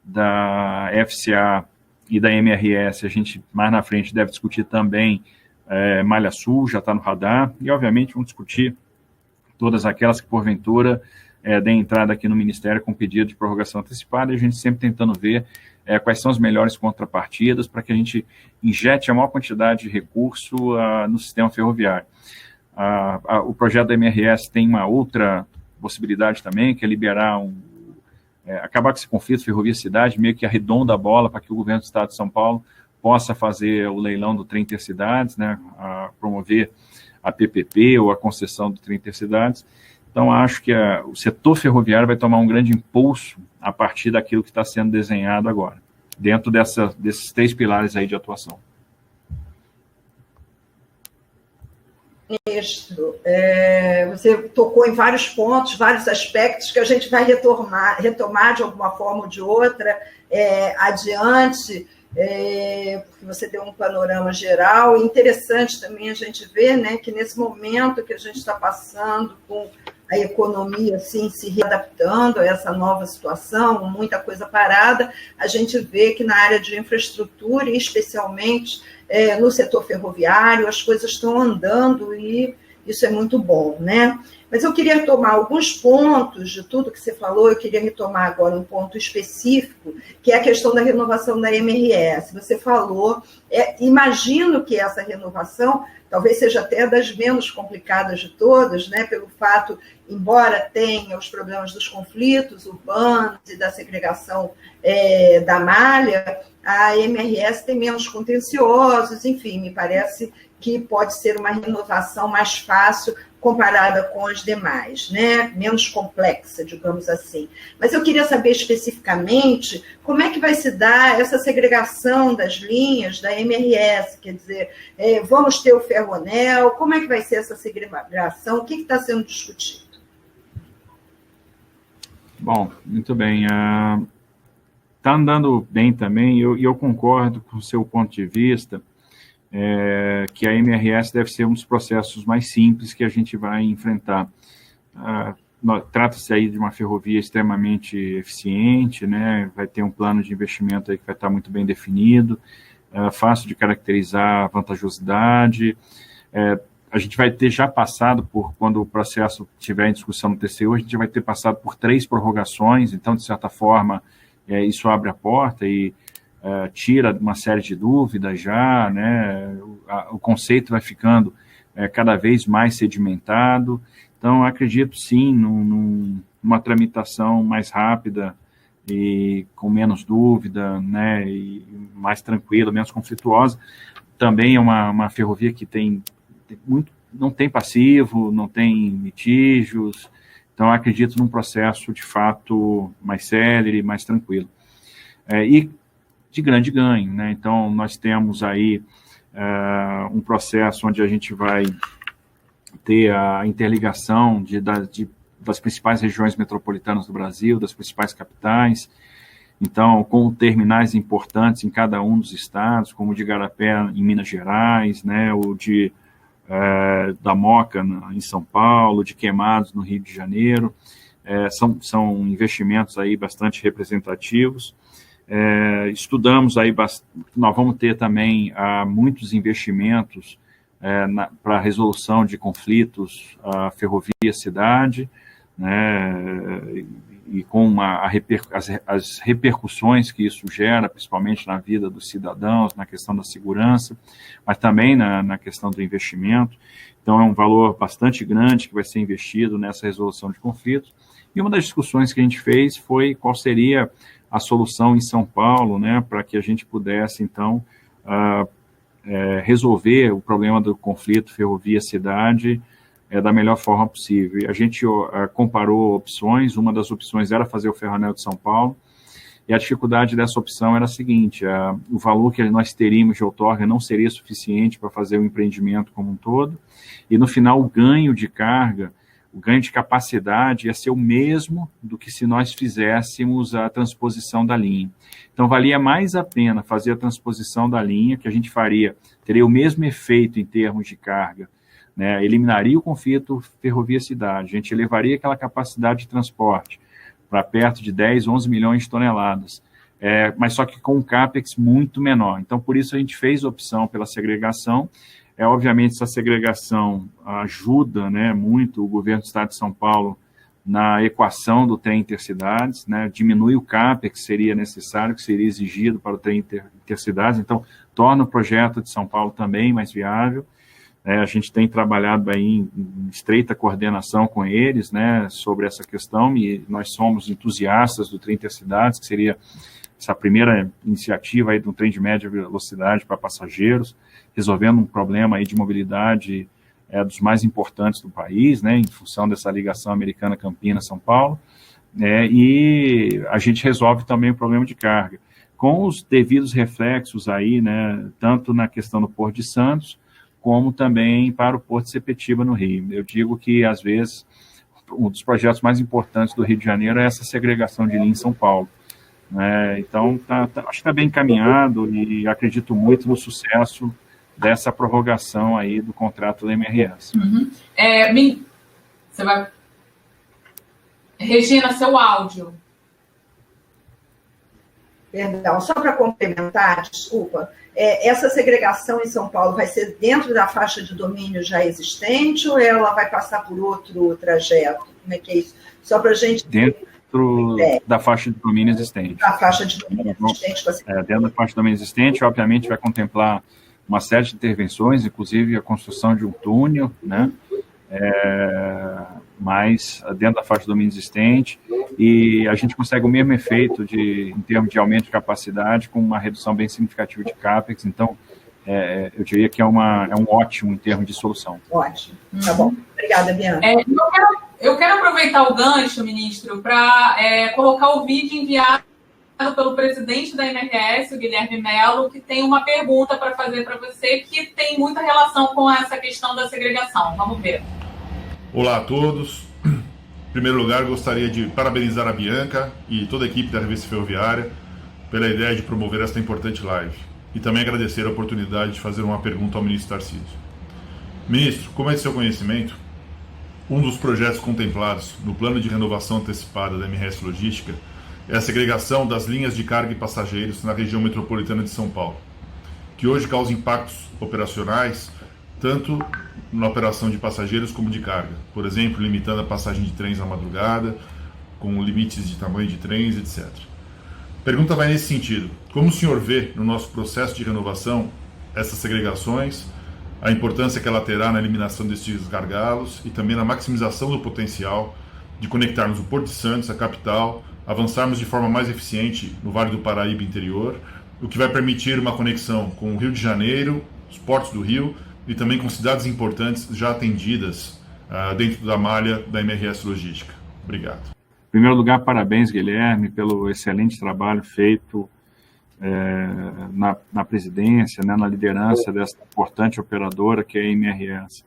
da FCA e da MRS, a gente mais na frente deve discutir também Malha Sul, já está no radar, e obviamente vamos discutir todas aquelas que porventura deem entrada aqui no Ministério com pedido de prorrogação antecipada, e a gente sempre tentando ver quais são as melhores contrapartidas para que a gente injete a maior quantidade de recurso no sistema ferroviário. O projeto da MRS tem uma outra possibilidade também, que é liberar acabar com esse conflito ferrovia-cidade, meio que arredonda a bola para que o governo do Estado de São Paulo possa fazer o leilão do trem intercidades, né, promover a PPP ou a concessão do trem intercidades. Então, acho que o setor ferroviário vai tomar um grande impulso a partir daquilo que está sendo desenhado agora, dentro desses 3 pilares aí de atuação. Ministro, você tocou em vários pontos, vários aspectos que a gente vai retomar de alguma forma ou de outra adiante, porque você deu um panorama geral. Interessante também a gente ver, né, que nesse momento que a gente está passando com a economia assim, se readaptando a essa nova situação, muita coisa parada, a gente vê que na área de infraestrutura, e especialmente no setor ferroviário, as coisas estão andando e isso é muito bom, né? Mas eu queria retomar alguns pontos de tudo que você falou, eu queria retomar agora um ponto específico, que é a questão da renovação da MRS. Você falou, imagino que essa renovação talvez seja até das menos complicadas de todas, né, pelo fato, embora tenha os problemas dos conflitos urbanos e da segregação da malha, a MRS tem menos contenciosos, enfim, me parece que pode ser uma renovação mais fácil comparada com as demais, né? Menos complexa, digamos assim. Mas eu queria saber especificamente como é que vai se dar essa segregação das linhas da MRS, quer dizer, vamos ter o ferroanel, como é que vai ser essa segregação, o que está sendo discutido? Bom, muito bem. Está andando bem também, e eu concordo com o seu ponto de vista, que a MRS deve ser um dos processos mais simples que a gente vai enfrentar. Trata-se aí de uma ferrovia extremamente eficiente, né? Vai ter um plano de investimento aí que vai estar muito bem definido, fácil de caracterizar a vantajosidade. A gente vai ter já passado por, quando o processo estiver em discussão no TCU, a gente vai ter passado por 3 prorrogações, então, de certa forma, isso abre a porta e tira uma série de dúvidas já, né? O conceito vai ficando cada vez mais sedimentado. Então, acredito sim numa tramitação mais rápida e com menos dúvida, né? E mais tranquila, menos conflituosa. Também é uma ferrovia que não tem passivo, não tem litígios. Então, acredito num processo de fato mais célere, mais tranquilo. E de grande ganho, né? Então, nós temos aí um processo onde a gente vai ter a interligação das principais regiões metropolitanas do Brasil, das principais capitais, então, com terminais importantes em cada um dos estados, como o de Igarapé, em Minas Gerais, né? O da Moca, em São Paulo, de Queimados, no Rio de Janeiro. São investimentos aí bastante representativos. Estudamos aí, nós vamos ter também muitos investimentos para a resolução de conflitos ferrovia-cidade, né, e com as repercussões que isso gera, principalmente na vida dos cidadãos, na questão da segurança, mas também na questão do investimento. Então, é um valor bastante grande que vai ser investido nessa resolução de conflitos. E uma das discussões que a gente fez foi qual seria a solução em São Paulo, né, para que a gente pudesse, então, resolver o problema do conflito ferrovia-cidade da melhor forma possível. E a gente comparou opções, uma das opções era fazer o Ferroanel de São Paulo, e a dificuldade dessa opção era a seguinte: o valor que nós teríamos de outorga não seria suficiente para fazer o empreendimento como um todo, e no final o ganho de carga, o ganho de capacidade ia ser o mesmo do que se nós fizéssemos a transposição da linha. Então, valia mais a pena fazer a transposição da linha, que a gente teria o mesmo efeito em termos de carga, né? Eliminaria o conflito ferrovia-cidade, a gente elevaria aquela capacidade de transporte para perto de 10, 11 milhões de toneladas, mas só que com um CAPEX muito menor. Então, por isso a gente fez a opção pela segregação. Obviamente, essa segregação ajuda, né, muito o governo do Estado de São Paulo na equação do trem intercidades, né, diminui o CAPEX que seria necessário, que seria exigido para o trem intercidades, então torna o projeto de São Paulo também mais viável. A gente tem trabalhado aí em estreita coordenação com eles, né, sobre essa questão, e nós somos entusiastas do trem intercidades, que seria essa primeira iniciativa aí de um trem de média velocidade para passageiros, resolvendo um problema aí de mobilidade dos mais importantes do país, né, em função dessa ligação americana Campinas-São Paulo, e a gente resolve também o problema de carga, com os devidos reflexos aí, né, tanto na questão do Porto de Santos, como também para o Porto de Sepetiba, no Rio. Eu digo que, às vezes, um dos projetos mais importantes do Rio de Janeiro é essa segregação de linha em São Paulo. Então, acho que está bem encaminhado e acredito muito no sucesso dessa prorrogação aí do contrato da MRS. Uhum. Você vai... Regina, seu áudio. Perdão, só para complementar, desculpa, essa segregação em São Paulo vai ser dentro da faixa de domínio já existente ou ela vai passar por outro trajeto? Como é que é isso? Só para a gente... Dentro da faixa de domínio existente. Da faixa de domínio existente. Dentro da faixa de domínio existente, obviamente, vai contemplar uma série de intervenções, inclusive a construção de um túnel, né? Mas dentro da faixa de domínio existente, e a gente consegue o mesmo efeito em termos de aumento de capacidade com uma redução bem significativa de CAPEX, então eu diria que é um ótimo em termos de solução. Ótimo, tá bom. Obrigada, Bianca. Eu quero aproveitar o gancho, ministro, para colocar o vídeo enviado pelo presidente da MRS, o Guilherme Mello, que tem uma pergunta para fazer para você que tem muita relação com essa questão da segregação. Vamos ver. Olá a todos. Em primeiro lugar, gostaria de parabenizar a Bianca e toda a equipe da Revista Ferroviária pela ideia de promover esta importante live e também agradecer a oportunidade de fazer uma pergunta ao ministro Tarcísio. Ministro, como é de seu conhecimento, um dos projetos contemplados no Plano de Renovação Antecipada da MRS Logística é a segregação das linhas de carga e passageiros na região metropolitana de São Paulo, que hoje causa impactos operacionais tanto na operação de passageiros como de carga, por exemplo, limitando a passagem de trens à madrugada, com limites de tamanho de trens, etc. A pergunta vai nesse sentido: como o senhor vê no nosso processo de renovação essas segregações, a importância que ela terá na eliminação destes gargalos e também na maximização do potencial de conectarmos o Porto de Santos, a capital, avançarmos de forma mais eficiente no Vale do Paraíba interior, o que vai permitir uma conexão com o Rio de Janeiro, os portos do Rio e também com cidades importantes já atendidas dentro da malha da MRS Logística. Obrigado. Em primeiro lugar, parabéns, Guilherme, pelo excelente trabalho feito na presidência, né, na liderança dessa importante operadora que é a MRS.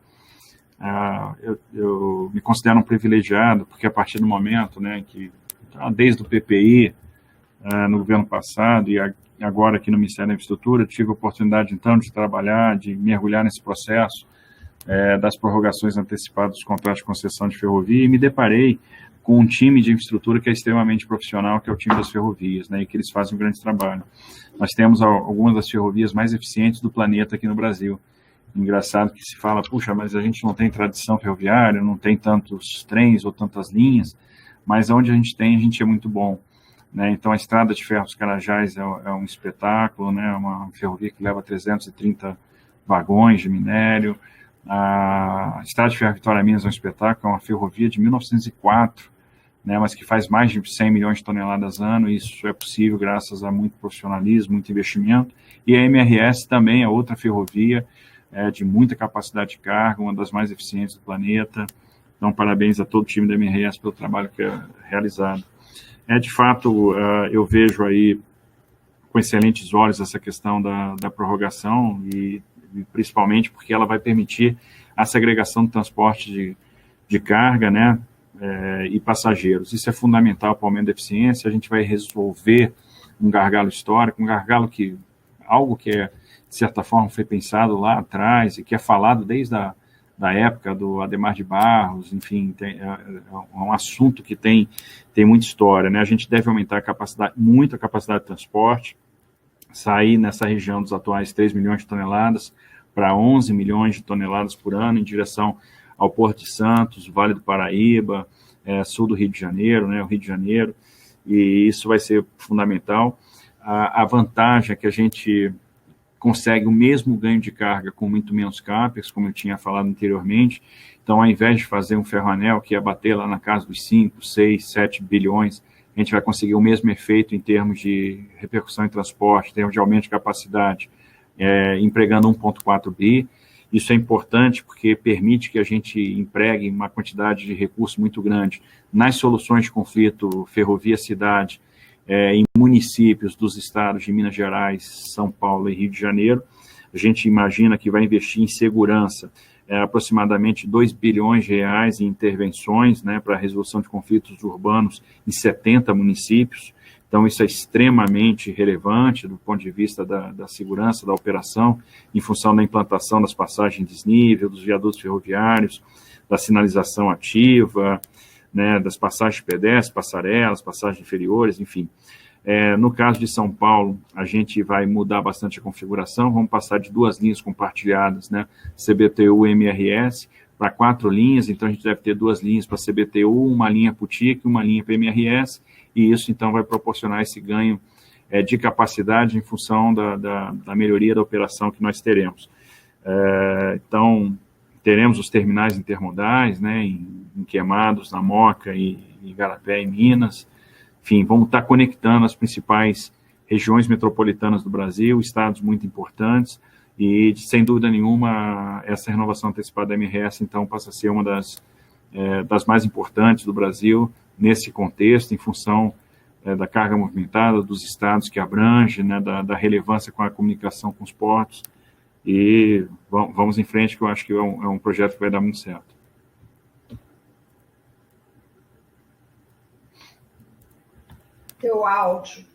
Eu me considero um privilegiado, porque a partir do momento, né, que desde o PPI, no governo passado, e agora aqui no Ministério da Infraestrutura, tive a oportunidade, então, de trabalhar, de mergulhar nesse processo das prorrogações antecipadas dos contratos de concessão de ferrovia, e me deparei com um time de infraestrutura que é extremamente profissional, que é o time das ferrovias, né, e que eles fazem um grande trabalho. Nós temos algumas das ferrovias mais eficientes do planeta aqui no Brasil. Engraçado que se fala, puxa, mas a gente não tem tradição ferroviária, não tem tantos trens ou tantas linhas, mas onde a gente tem, a gente é muito bom. Né? Então, a Estrada de Ferro dos Carajás é um espetáculo, né? Uma ferrovia que leva 330 vagões de minério. A Estrada de Ferro Vitória Minas é um espetáculo, é uma ferrovia de 1904, né? Mas que faz mais de 100 milhões de toneladas ano, e isso é possível graças a muito profissionalismo, muito investimento. E a MRS também é outra ferrovia de muita capacidade de carga, uma das mais eficientes do planeta. Então, parabéns a todo o time da MRS pelo trabalho que é realizado. De fato, eu vejo aí com excelentes olhos essa questão da prorrogação, e principalmente porque ela vai permitir a segregação do transporte de carga, né, e passageiros. Isso é fundamental para o aumento da eficiência. A gente vai resolver um gargalo histórico, algo que de certa forma foi pensado lá atrás e que é falado desde da época do Adhemar de Barros, enfim, é um assunto que tem muita história, né? A gente deve aumentar muito a capacidade de transporte, sair nessa região dos atuais 3 milhões de toneladas para 11 milhões de toneladas por ano, em direção ao Porto de Santos, Vale do Paraíba, sul do Rio de Janeiro, né, o Rio de Janeiro, e isso vai ser fundamental. A vantagem é que a gente consegue o mesmo ganho de carga com muito menos CAPEX, como eu tinha falado anteriormente. Então, ao invés de fazer um ferroanel que ia bater lá na casa dos 5, 6, 7 bilhões, a gente vai conseguir o mesmo efeito em termos de repercussão em transporte, em termos de aumento de capacidade, empregando 1,4 bi. Isso é importante porque permite que a gente empregue uma quantidade de recursos muito grande nas soluções de conflito ferrovia-cidade, em municípios dos estados de Minas Gerais, São Paulo e Rio de Janeiro. A gente imagina que vai investir em segurança aproximadamente 2 bilhões de reais em intervenções, né, para a resolução de conflitos urbanos em 70 municípios. Então, isso é extremamente relevante do ponto de vista da segurança da operação, em função da implantação das passagens de desnível, dos viadutos ferroviários, da sinalização ativa, né, das passagens de pedestres, passarelas, passagens inferiores, enfim. No caso de São Paulo, a gente vai mudar bastante a configuração, vamos passar de 2 linhas compartilhadas, né, CBTU e MRS, para 4 linhas, então a gente deve ter 2 linhas para CBTU, uma linha para o TIC, uma linha para MRS, e isso então vai proporcionar esse ganho de capacidade em função da melhoria da operação que nós teremos. Então, teremos os terminais intermodais, né, em Queimados, na Moca e Igarapé, em Minas. Enfim, vamos estar conectando as principais regiões metropolitanas do Brasil, estados muito importantes, e, sem dúvida nenhuma, essa renovação antecipada da MRS, então, passa a ser uma das mais importantes do Brasil, nesse contexto, em função da carga movimentada, dos estados que abrange, né, da relevância com a comunicação com os portos, e vamos em frente, que eu acho que é um projeto que vai dar muito certo. Teu áudio.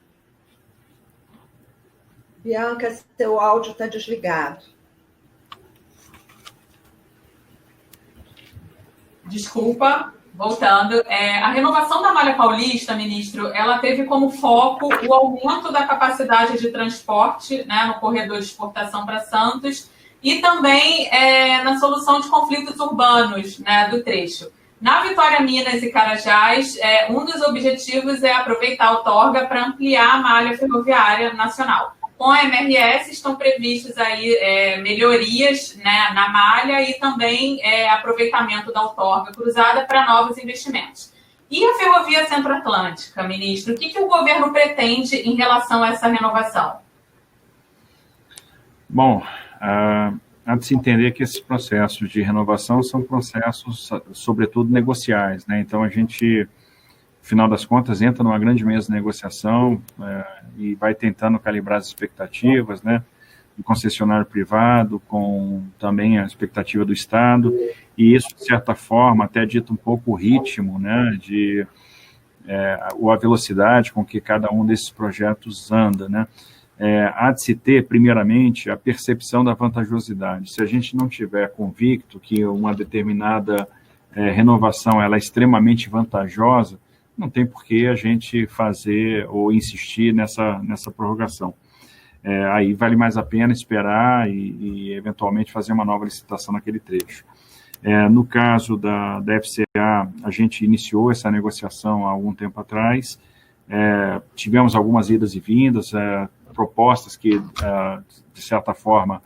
Bianca, seu áudio está desligado. Desculpa, voltando. A renovação da Malha Paulista, ministro, ela teve como foco o aumento da capacidade de transporte, né, no corredor de exportação para Santos e também na solução de conflitos urbanos, né, do trecho. Na Vitória, Minas e Carajás, um dos objetivos é aproveitar a outorga para ampliar a malha ferroviária nacional. Com a MRS estão previstas aí melhorias, né, na malha e também aproveitamento da outorga cruzada para novos investimentos. E a Ferrovia Centro-Atlântica, ministro, o que o governo pretende em relação a essa renovação? Bom, há de se entender que esses processos de renovação são processos, sobretudo, negociais, né? Então, a gente, no final das contas, entra numa grande mesa de negociação e vai tentando calibrar as expectativas, né, do concessionário privado, com também a expectativa do Estado, e isso, de certa forma, até dita um pouco o ritmo, né, ou a velocidade com que cada um desses projetos anda, né. Há de se ter, primeiramente, a percepção da vantajosidade. Se a gente não tiver convicto que uma determinada renovação ela é extremamente vantajosa, não tem por que a gente fazer ou insistir nessa prorrogação. Aí vale mais a pena esperar e eventualmente fazer uma nova licitação naquele trecho. No caso da FCA, a gente iniciou essa negociação há algum tempo atrás, tivemos algumas idas e vindas, propostas que, de certa forma,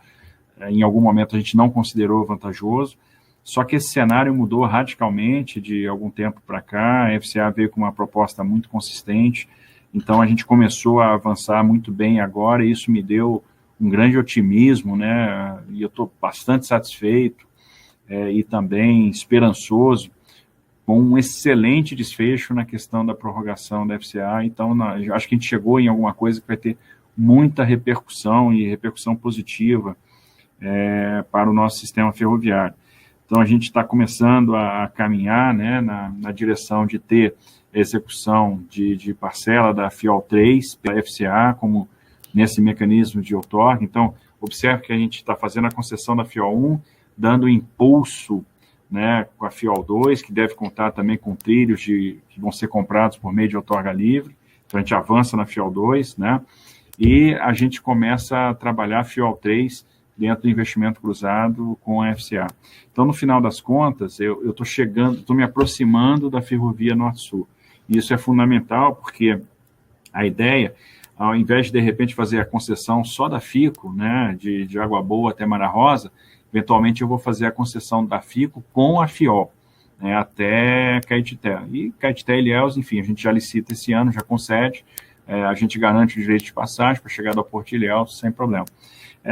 em algum momento a gente não considerou vantajoso, só que esse cenário mudou radicalmente de algum tempo para cá, a FCA veio com uma proposta muito consistente, então a gente começou a avançar muito bem agora, e isso me deu um grande otimismo, né, e eu estou bastante satisfeito e também esperançoso com um excelente desfecho na questão da prorrogação da FCA, então eu acho que a gente chegou em alguma coisa que vai ter muita repercussão e repercussão positiva para o nosso sistema ferroviário. Então, a gente está começando a caminhar, né, na direção de ter execução de parcela da FIOL 3 pela FCA, como nesse mecanismo de outorga. Então, observe que a gente está fazendo a concessão da FIOL 1, dando impulso, né, com a FIOL 2, que deve contar também com trilhos que vão ser comprados por meio de outorga livre. Então, a gente avança na FIOL 2, né, e a gente começa a trabalhar a FIOL 3 dentro do investimento cruzado com a FCA. Então, no final das contas, eu estou me aproximando da Ferrovia Norte-Sul. E isso é fundamental, porque a ideia, ao invés de repente, fazer a concessão só da FICO, né, de Água Boa até Mara Rosa, eventualmente eu vou fazer a concessão da FICO com a FIOL, né, até Caetité. E Caetité e Ilhéus, enfim, a gente já licita esse ano, já concede, a gente garante o direito de passagem para chegar ao Porto de Ilhéus sem problema.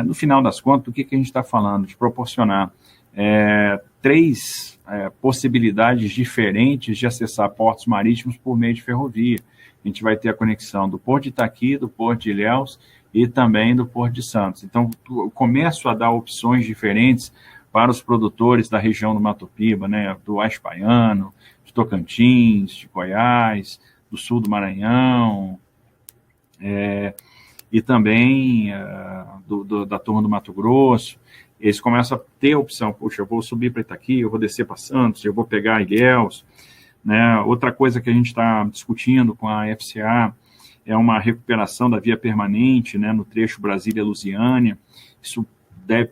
No final das contas, do que a gente está falando? De proporcionar 3 possibilidades diferentes de acessar portos marítimos por meio de ferrovia. A gente vai ter a conexão do Porto de Itaqui, do Porto de Ilhéus e também do Porto de Santos. Então, eu começo a dar opções diferentes para os produtores da região do Mato Piba, né, do Oeste Baiano, de Tocantins, de Goiás, do sul do Maranhão, e também da turma do Mato Grosso. Eles começam a ter a opção, puxa, eu vou subir para Itaqui, eu vou descer para Santos, eu vou pegar Ilhéus, né? Outra coisa que a gente está discutindo com a FCA é uma recuperação da via permanente, né, no trecho Brasília-Lusiânia. Isso é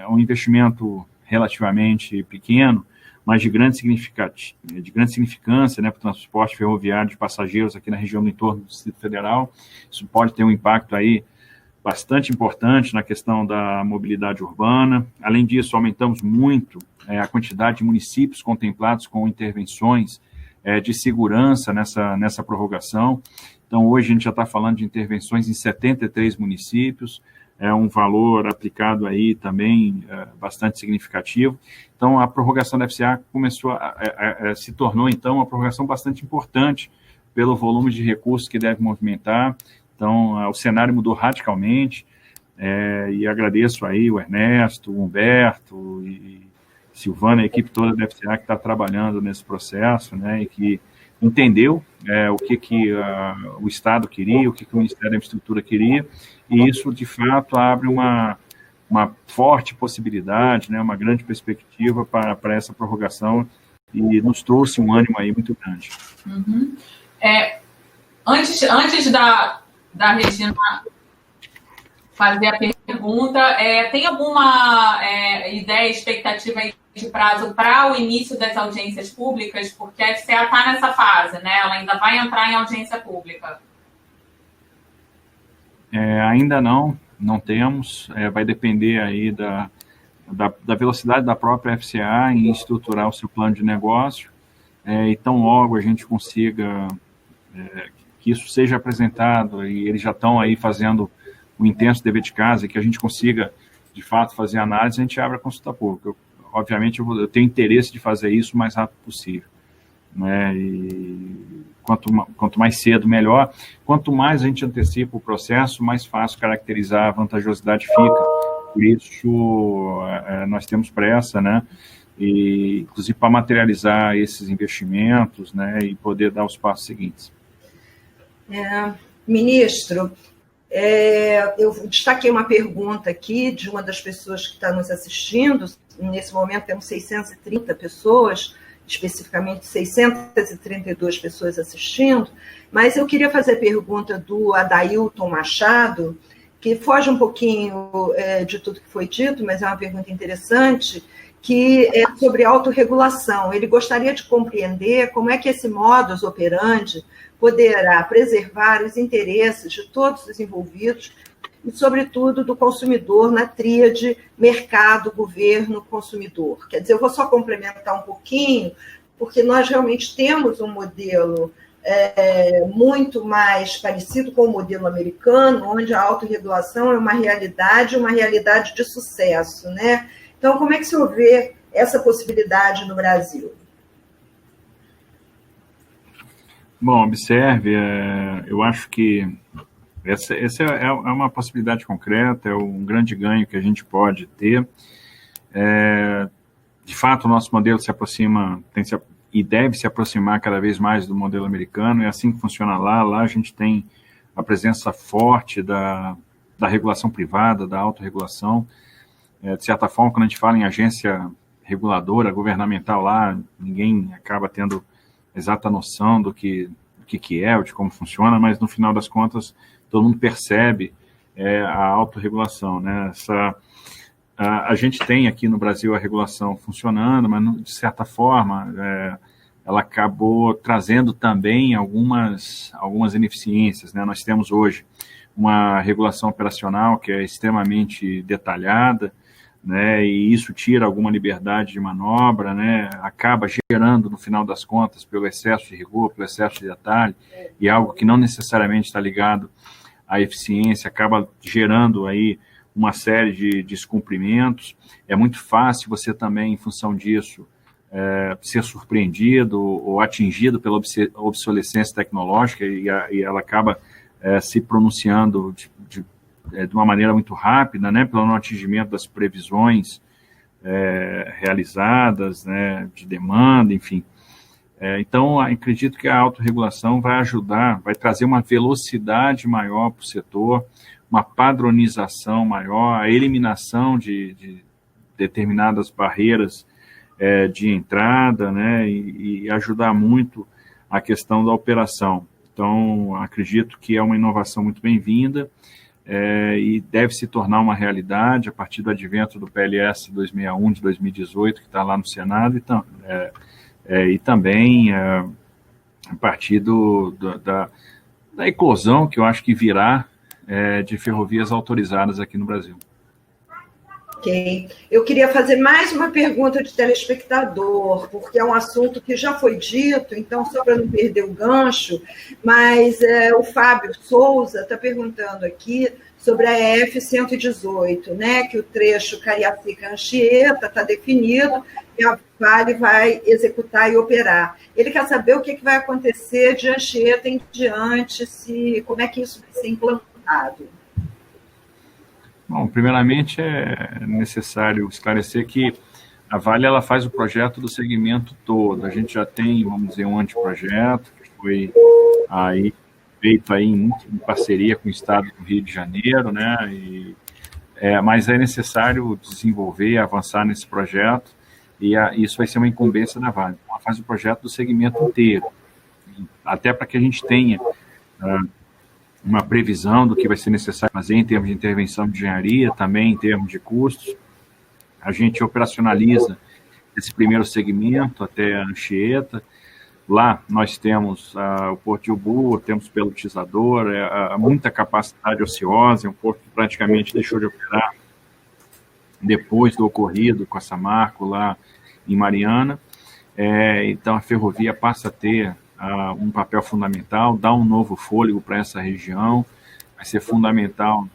um investimento relativamente pequeno, mas de grande significância, né, para o transporte ferroviário de passageiros aqui na região do entorno do Distrito Federal. Isso pode ter um impacto aí bastante importante na questão da mobilidade urbana. Além disso, aumentamos muito a quantidade de municípios contemplados com intervenções de segurança nessa prorrogação. Então, hoje a gente já está falando de intervenções em 73 municípios, é um valor aplicado aí também bastante significativo. Então, a prorrogação da FCA se tornou, então, uma prorrogação bastante importante pelo volume de recursos que deve movimentar. Então, o cenário mudou radicalmente, e agradeço aí o Ernesto, o Humberto e Silvana, a equipe toda da FCA que está trabalhando nesse processo, né, e que entendeu o que o Estado queria, o que o Ministério da Infraestrutura queria, e isso, de fato, abre uma forte possibilidade, né, uma grande perspectiva para essa prorrogação, e nos trouxe um ânimo aí muito grande. Uhum. Antes da Regina fazer a pergunta, tem alguma ideia, expectativa aí de prazo para o início das audiências públicas? Porque a FCA está nessa fase, né? Ela ainda vai entrar em audiência pública. Ainda não temos. Vai depender aí da velocidade da própria FCA em estruturar o seu plano de negócio. E tão logo a gente consiga que isso seja apresentado, e eles já estão aí fazendo um intenso dever de casa, e que a gente consiga, de fato, fazer análise, a gente abre a consulta pública. Obviamente, eu tenho interesse de fazer isso o mais rápido possível, né? E quanto mais cedo, melhor. Quanto mais a gente antecipa o processo, mais fácil caracterizar a vantajosidade fica. Por isso, nós temos pressa, né? E, inclusive, para materializar esses investimentos, né? E poder dar os passos seguintes. Ministro, eu destaquei uma pergunta aqui de uma das pessoas que está nos assistindo. Nesse momento temos 630 pessoas, especificamente 632 pessoas assistindo, mas eu queria fazer a pergunta do Adailton Machado, que foge um pouquinho de tudo que foi dito, mas é uma pergunta interessante, que é sobre autorregulação. Ele gostaria de compreender como é que esse modus operandi poderá preservar os interesses de todos os envolvidos e, sobretudo, do consumidor na tríade mercado, governo, consumidor. Quer dizer, eu vou só complementar um pouquinho, porque nós realmente temos um modelo muito mais parecido com o modelo americano, onde a autorregulação é uma realidade de sucesso, né? Então, como é que se vê essa possibilidade no Brasil? Bom, observe, eu acho que essa é uma possibilidade concreta, é um grande ganho que a gente pode ter. De fato, o nosso modelo se aproxima, e deve se aproximar cada vez mais do modelo americano, é assim que funciona lá. Lá a gente tem a presença forte da regulação privada, da autorregulação. De certa forma, quando a gente fala em agência reguladora, governamental lá, ninguém acaba tendo exata noção do que é, ou de como funciona, mas no final das contas, todo mundo percebe a autorregulação, né? A gente tem aqui no Brasil a regulação funcionando, mas de certa forma ela acabou trazendo também algumas ineficiências, né? Nós temos hoje uma regulação operacional que é extremamente detalhada, né? E isso tira alguma liberdade de manobra, né? Acaba gerando, no final das contas, pelo excesso de rigor, pelo excesso de detalhe, e algo que não necessariamente está ligado à eficiência, acaba gerando aí uma série de descumprimentos. É muito fácil você também, em função disso, ser surpreendido ou atingido pela obsolescência tecnológica, e ela acaba se pronunciando de uma maneira muito rápida, né, pelo não atingimento das previsões realizadas, né, de demanda, enfim. Então, acredito que a autorregulação vai ajudar, vai trazer uma velocidade maior para o setor, uma padronização maior, a eliminação de determinadas barreiras de entrada, né, e ajudar muito a questão da operação. Então, acredito que é uma inovação muito bem-vinda e deve se tornar uma realidade a partir do advento do PLS 261 de 2018, que está lá no Senado, e também a partir da eclosão que eu acho que virá de ferrovias autorizadas aqui no Brasil. Ok. Eu queria fazer mais uma pergunta de telespectador, porque é um assunto que já foi dito, então, só para não perder o gancho, mas o Fábio Souza está perguntando aqui sobre a EF-118, né, que o trecho Cariacica-Anchieta está definido e a Vale vai executar e operar. Ele quer saber o que vai acontecer de Anchieta em diante, como é que isso vai ser implantado. Bom, primeiramente é necessário esclarecer que a Vale ela faz o projeto do segmento todo. A gente já tem, vamos dizer, um anteprojeto que foi aí feito aí em parceria com o Estado do Rio de Janeiro, né? Mas é necessário desenvolver e avançar nesse projeto e isso vai ser uma incumbência da Vale. Ela faz o projeto do segmento inteiro, até para que a gente tenha uma previsão do que vai ser necessário fazer em termos de intervenção de engenharia, também em termos de custos. A gente operacionaliza esse primeiro segmento até a Anchieta. Lá nós temos o Porto de Ubu, temos pelotizador, muita capacidade ociosa, é um porto que praticamente deixou de operar depois do ocorrido com a Samarco lá em Mariana. Então a ferrovia passa a ter um papel fundamental, dá um novo fôlego para essa região, vai ser fundamental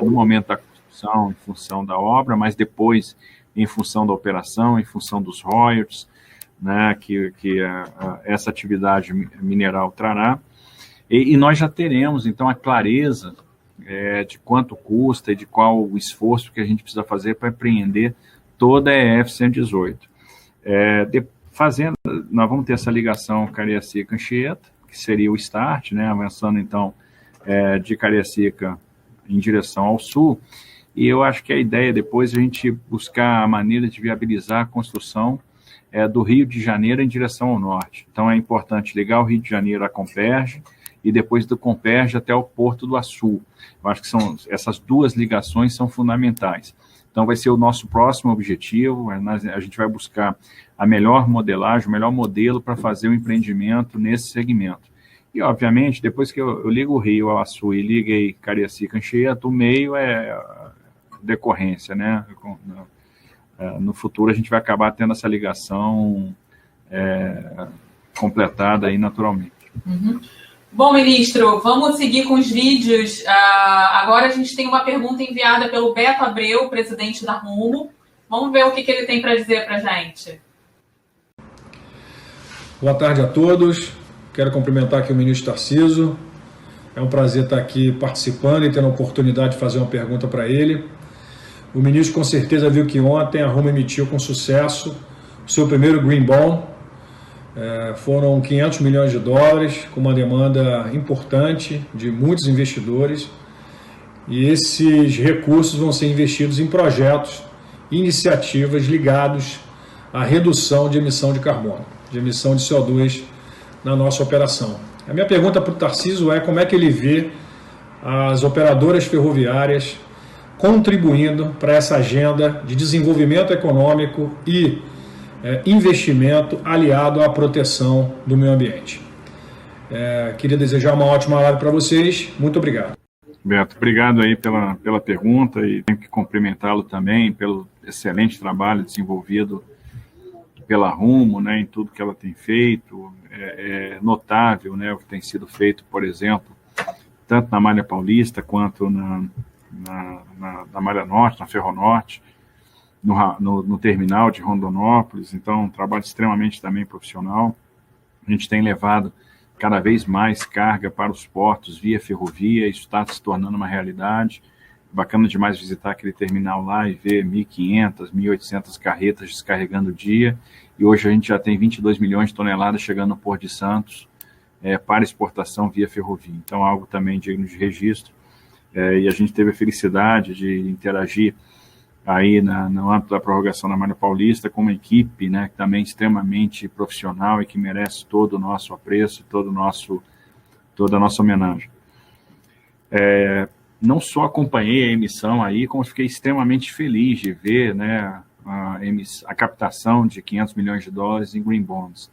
no momento da construção, em função da obra, mas depois em função da operação, em função dos royalties, né, que essa atividade mineral trará, e nós já teremos, então, a clareza de quanto custa e de qual o esforço que a gente precisa fazer para empreender toda a EF-118. Nós vamos ter essa ligação Cariacica-Anchieta, que seria o start, né, avançando, então, de Cariacica em direção ao sul, e eu acho que a ideia depois é a gente buscar a maneira de viabilizar a construção do Rio de Janeiro em direção ao norte. Então, é importante ligar o Rio de Janeiro à Comperj e depois do Comperj até o Porto do Açu. Eu acho que essas duas ligações são fundamentais. Então, vai ser o nosso próximo objetivo, a gente vai buscar a melhor modelagem, o melhor modelo para fazer o empreendimento nesse segmento. E, obviamente, depois que eu ligo o Rio ao Açu e liguei Cariacica-Anchieta, o meio é decorrência, né? No futuro, a gente vai acabar tendo essa ligação completada aí naturalmente. Uhum. Bom, ministro, vamos seguir com os vídeos. Agora a gente tem uma pergunta enviada pelo Beto Abreu, presidente da Rumo. Vamos ver o que ele tem para dizer para a gente. Boa tarde a todos. Quero cumprimentar aqui o ministro Tarcísio. É um prazer estar aqui participando e tendo a oportunidade de fazer uma pergunta para ele. O ministro com certeza viu que ontem a Rumo emitiu com sucesso o seu primeiro Green Bond. Foram 500 milhões de dólares, com uma demanda importante de muitos investidores. E esses recursos vão ser investidos em projetos e iniciativas ligados à redução de emissão de carbono, de emissão de CO2 na nossa operação. A minha pergunta para o Tarcísio é como é que ele vê as operadoras ferroviárias contribuindo para essa agenda de desenvolvimento econômico e investimento aliado à proteção do meio ambiente. Queria desejar uma ótima live para vocês. Muito obrigado. Beto, obrigado aí pela pergunta e tenho que cumprimentá-lo também pelo excelente trabalho desenvolvido pela Rumo, né, em tudo que ela tem feito. É notável, né, o que tem sido feito, por exemplo, tanto na Malha Paulista quanto na Malha Norte, na Ferronorte, no terminal de Rondonópolis. Então, um trabalho extremamente também profissional. A gente tem levado cada vez mais carga para os portos via ferrovia, isso está se tornando uma realidade. Bacana demais visitar aquele terminal lá e ver 1.500, 1.800 carretas descarregando o dia, e hoje a gente já tem 22 milhões de toneladas chegando no Porto de Santos para exportação via ferrovia. Então, algo também digno de registro. E a gente teve a felicidade de interagir aí no âmbito da prorrogação da Malha Paulista, com uma equipe, né, também extremamente profissional e que merece todo o nosso apreço, toda a nossa homenagem. Não só acompanhei a emissão aí, como fiquei extremamente feliz de ver, né, a captação de $500 milhões em Green Bonds.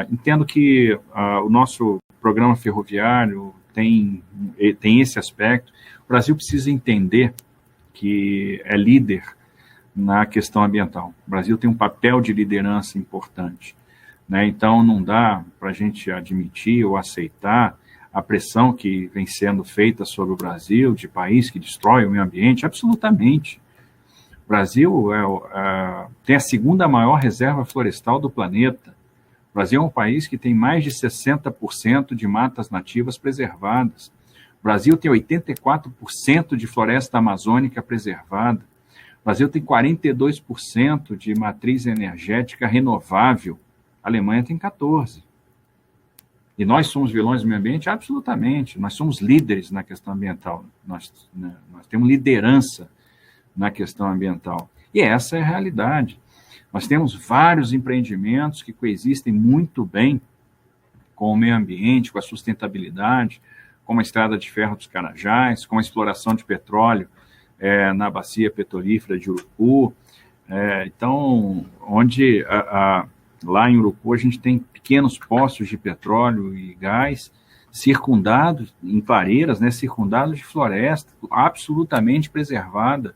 Entendo que o nosso programa ferroviário tem esse aspecto. O Brasil precisa entender que é líder na questão ambiental. O Brasil tem um papel de liderança importante, né? Então, não dá para a gente admitir ou aceitar a pressão que vem sendo feita sobre o Brasil, de país que destrói o meio ambiente, absolutamente. O Brasil tem a segunda maior reserva florestal do planeta. O Brasil é um país que tem mais de 60% de matas nativas preservadas. O Brasil tem 84% de floresta amazônica preservada. O Brasil tem 42% de matriz energética renovável. A Alemanha tem 14%. E nós somos vilões do meio ambiente? Absolutamente. Nós somos líderes na questão ambiental. Nós temos liderança na questão ambiental. E essa é a realidade. Nós temos vários empreendimentos que coexistem muito bem com o meio ambiente, com a sustentabilidade, como a Estrada de Ferro dos Carajás, com a exploração de petróleo na bacia petrolífera de Urucu. Então, onde lá em Urucu a gente tem pequenos poços de petróleo e gás circundados, em clareiras, né, circundados de floresta, absolutamente preservada.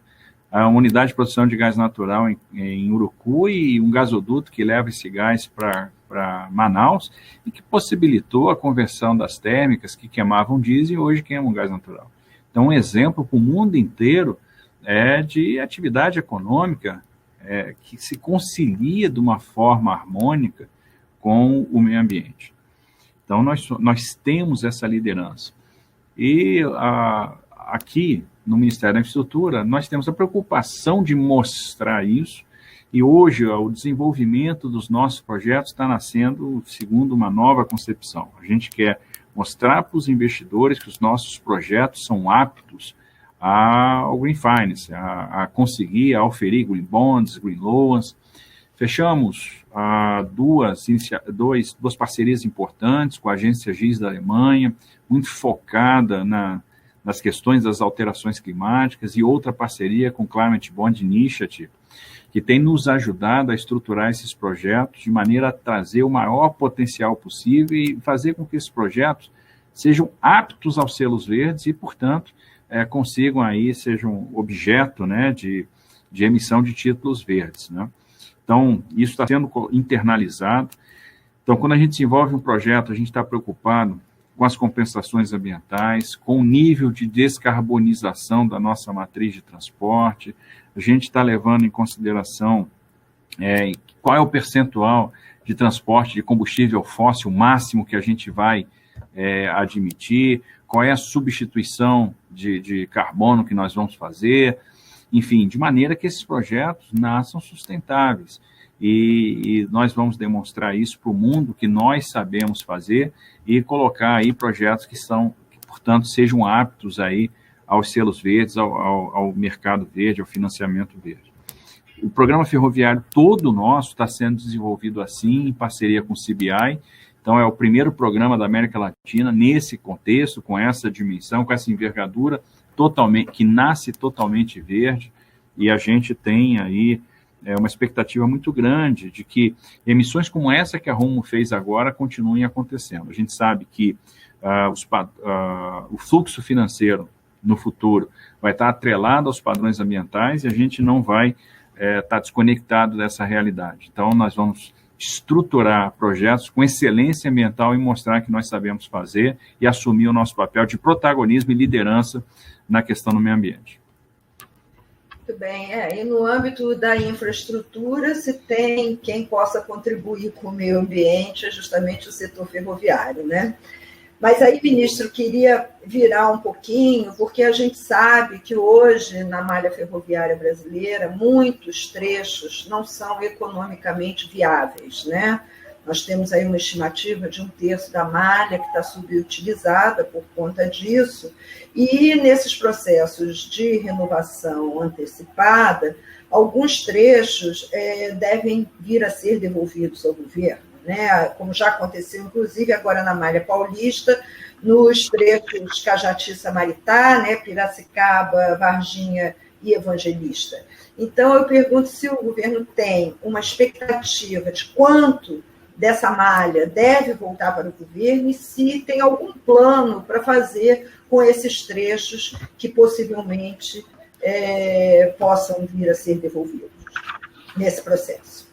A unidade de produção de gás natural em Urucu e um gasoduto que leva esse gás para Manaus e que possibilitou a conversão das térmicas que queimavam diesel e hoje queimam gás natural. Então, um exemplo para o mundo inteiro de atividade econômica que se concilia de uma forma harmônica com o meio ambiente. Então, nós temos essa liderança. E aqui, no Ministério da Infraestrutura, nós temos a preocupação de mostrar isso, e hoje o desenvolvimento dos nossos projetos está nascendo segundo uma nova concepção. A gente quer mostrar para os investidores que os nossos projetos são aptos ao Green Finance, a conseguir, a oferir Green Bonds, Green Loans. Fechamos duas parcerias importantes com a Agência GIS da Alemanha, muito focada nas questões das alterações climáticas, e outra parceria com o Climate Bond Initiative, que tem nos ajudado a estruturar esses projetos de maneira a trazer o maior potencial possível e fazer com que esses projetos sejam aptos aos selos verdes e, portanto, consigam aí, sejam objeto, né, de emissão de títulos verdes, né? Então, isso está sendo internalizado. Então, quando a gente desenvolve um projeto, a gente está preocupado com as compensações ambientais, com o nível de descarbonização da nossa matriz de transporte. A gente está levando em consideração qual é o percentual de transporte de combustível fóssil máximo que a gente vai admitir, qual é a substituição de carbono que nós vamos fazer, enfim, de maneira que esses projetos nasçam sustentáveis. E nós vamos demonstrar isso para o mundo, que nós sabemos fazer, e colocar aí projetos que portanto, sejam aptos aí aos selos verdes, ao mercado verde, ao financiamento verde. O programa ferroviário todo nosso está sendo desenvolvido assim, em parceria com o CBI. Então, é o primeiro programa da América Latina nesse contexto, com essa dimensão, com essa envergadura, que nasce totalmente verde, e a gente tem aí uma expectativa muito grande de que emissões como essa que a Rumo fez agora continuem acontecendo. A gente sabe que o fluxo financeiro no futuro vai estar atrelado aos padrões ambientais e a gente não vai estar desconectado dessa realidade. Então, nós vamos estruturar projetos com excelência ambiental e mostrar que nós sabemos fazer e assumir o nosso papel de protagonismo e liderança na questão do meio ambiente. Muito bem. E no âmbito da infraestrutura, se tem quem possa contribuir com o meio ambiente, é justamente o setor ferroviário, né? Mas aí, ministro, queria virar um pouquinho, porque a gente sabe que hoje, na malha ferroviária brasileira, muitos trechos não são economicamente viáveis, né? Nós temos aí uma estimativa de 1/3 da malha que está subutilizada por conta disso, e nesses processos de renovação antecipada, alguns trechos devem vir a ser devolvidos ao governo, né? Como já aconteceu, inclusive, agora na Malha Paulista, nos trechos Cajati-Samaritá, né? Piracicaba, Varginha e Evangelista. Então, eu pergunto se o governo tem uma expectativa de quanto dessa malha deve voltar para o governo e se tem algum plano para fazer com esses trechos que possivelmente possam vir a ser devolvidos nesse processo.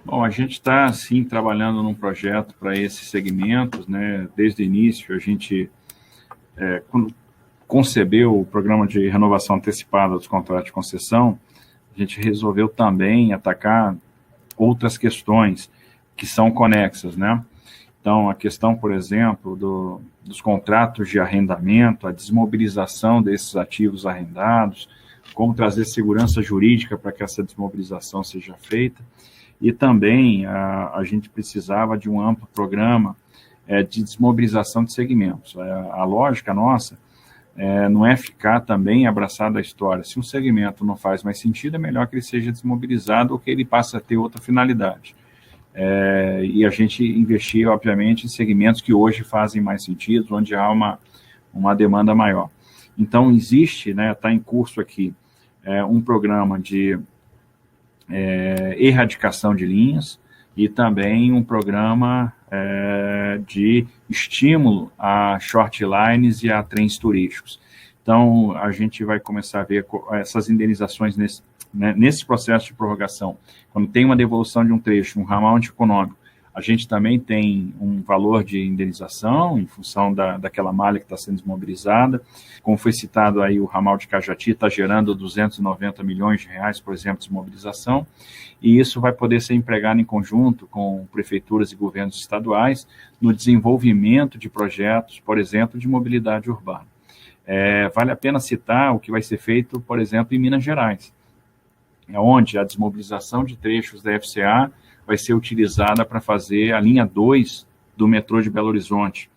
Bom, a gente está, sim, trabalhando num projeto para esses segmentos, né? Desde o início, a gente, quando concebeu o programa de renovação antecipada dos contratos de concessão, a gente resolveu também atacar outras questões que são conexas, né? Então, a questão, por exemplo, dos contratos de arrendamento, a desmobilização desses ativos arrendados, como trazer segurança jurídica para que essa desmobilização seja feita, e também a gente precisava de um amplo programa de desmobilização de segmentos. A lógica nossa não é ficar também abraçado à história. Se um segmento não faz mais sentido, é melhor que ele seja desmobilizado ou que ele passe a ter outra finalidade. E a gente investir, obviamente, em segmentos que hoje fazem mais sentido, onde há uma demanda maior. Então, existe, né, está em curso aqui, um programa de erradicação de linhas e também um programa de estímulo a short lines e a trens turísticos. Então, a gente vai começar a ver essas indenizações nesse processo de prorrogação. Quando tem uma devolução de um trecho, um ramal antieconômico, a gente também tem um valor de indenização em função daquela malha que está sendo desmobilizada. Como foi citado aí, o ramal de Cajati está gerando 290 milhões de reais, por exemplo, de desmobilização, e isso vai poder ser empregado em conjunto com prefeituras e governos estaduais no desenvolvimento de projetos, por exemplo, de mobilidade urbana. Vale a pena citar o que vai ser feito, por exemplo, em Minas Gerais, onde a desmobilização de trechos da FCA vai ser utilizada para fazer a linha 2 do metrô de Belo Horizonte,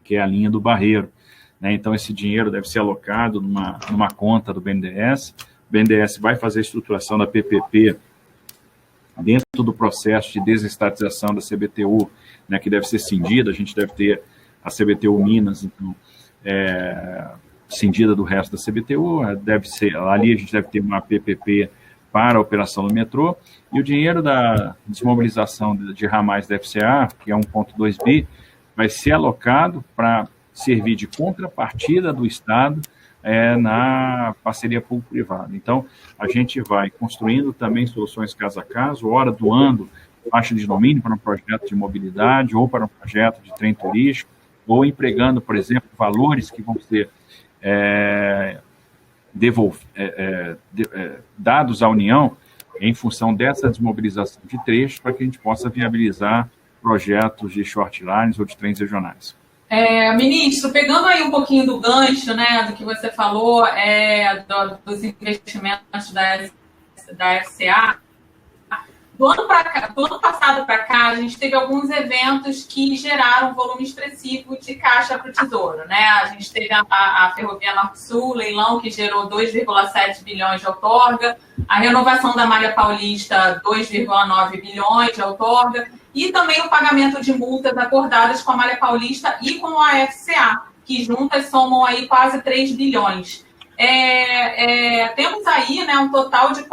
que é a linha do Barreiro, né? Então, esse dinheiro deve ser alocado numa conta do BNDES. O BNDES vai fazer a estruturação da PPP dentro do processo de desestatização da CBTU, né, que deve ser cindida. A gente deve ter a CBTU Minas, então, cindida do resto da CBTU. Ali a gente deve ter uma PPP para a operação do metrô, e o dinheiro da desmobilização de ramais da FCA, que é 1,2 bi, vai ser alocado para servir de contrapartida do Estado na parceria público-privada. Então, a gente vai construindo também soluções caso a caso, hora doando faixa de domínio para um projeto de mobilidade ou para um projeto de trem turístico, ou empregando, por exemplo, valores que vão ser dados à União em função dessa desmobilização de trechos para que a gente possa viabilizar projetos de short lines ou de trens regionais. Ministro, pegando aí um pouquinho do gancho, né, do que você falou, dos investimentos da FCA, do ano passado para cá, a gente teve alguns eventos que geraram um volume expressivo de caixa para o Tesouro, né? A gente teve a Ferrovia Norte-Sul, leilão, que gerou 2,7 bilhões de outorga, a renovação da Malha Paulista, 2,9 bilhões de outorga, e também o pagamento de multas acordadas com a Malha Paulista e com a FCA, que juntas somam aí quase 3 bilhões. Temos aí, né, um total de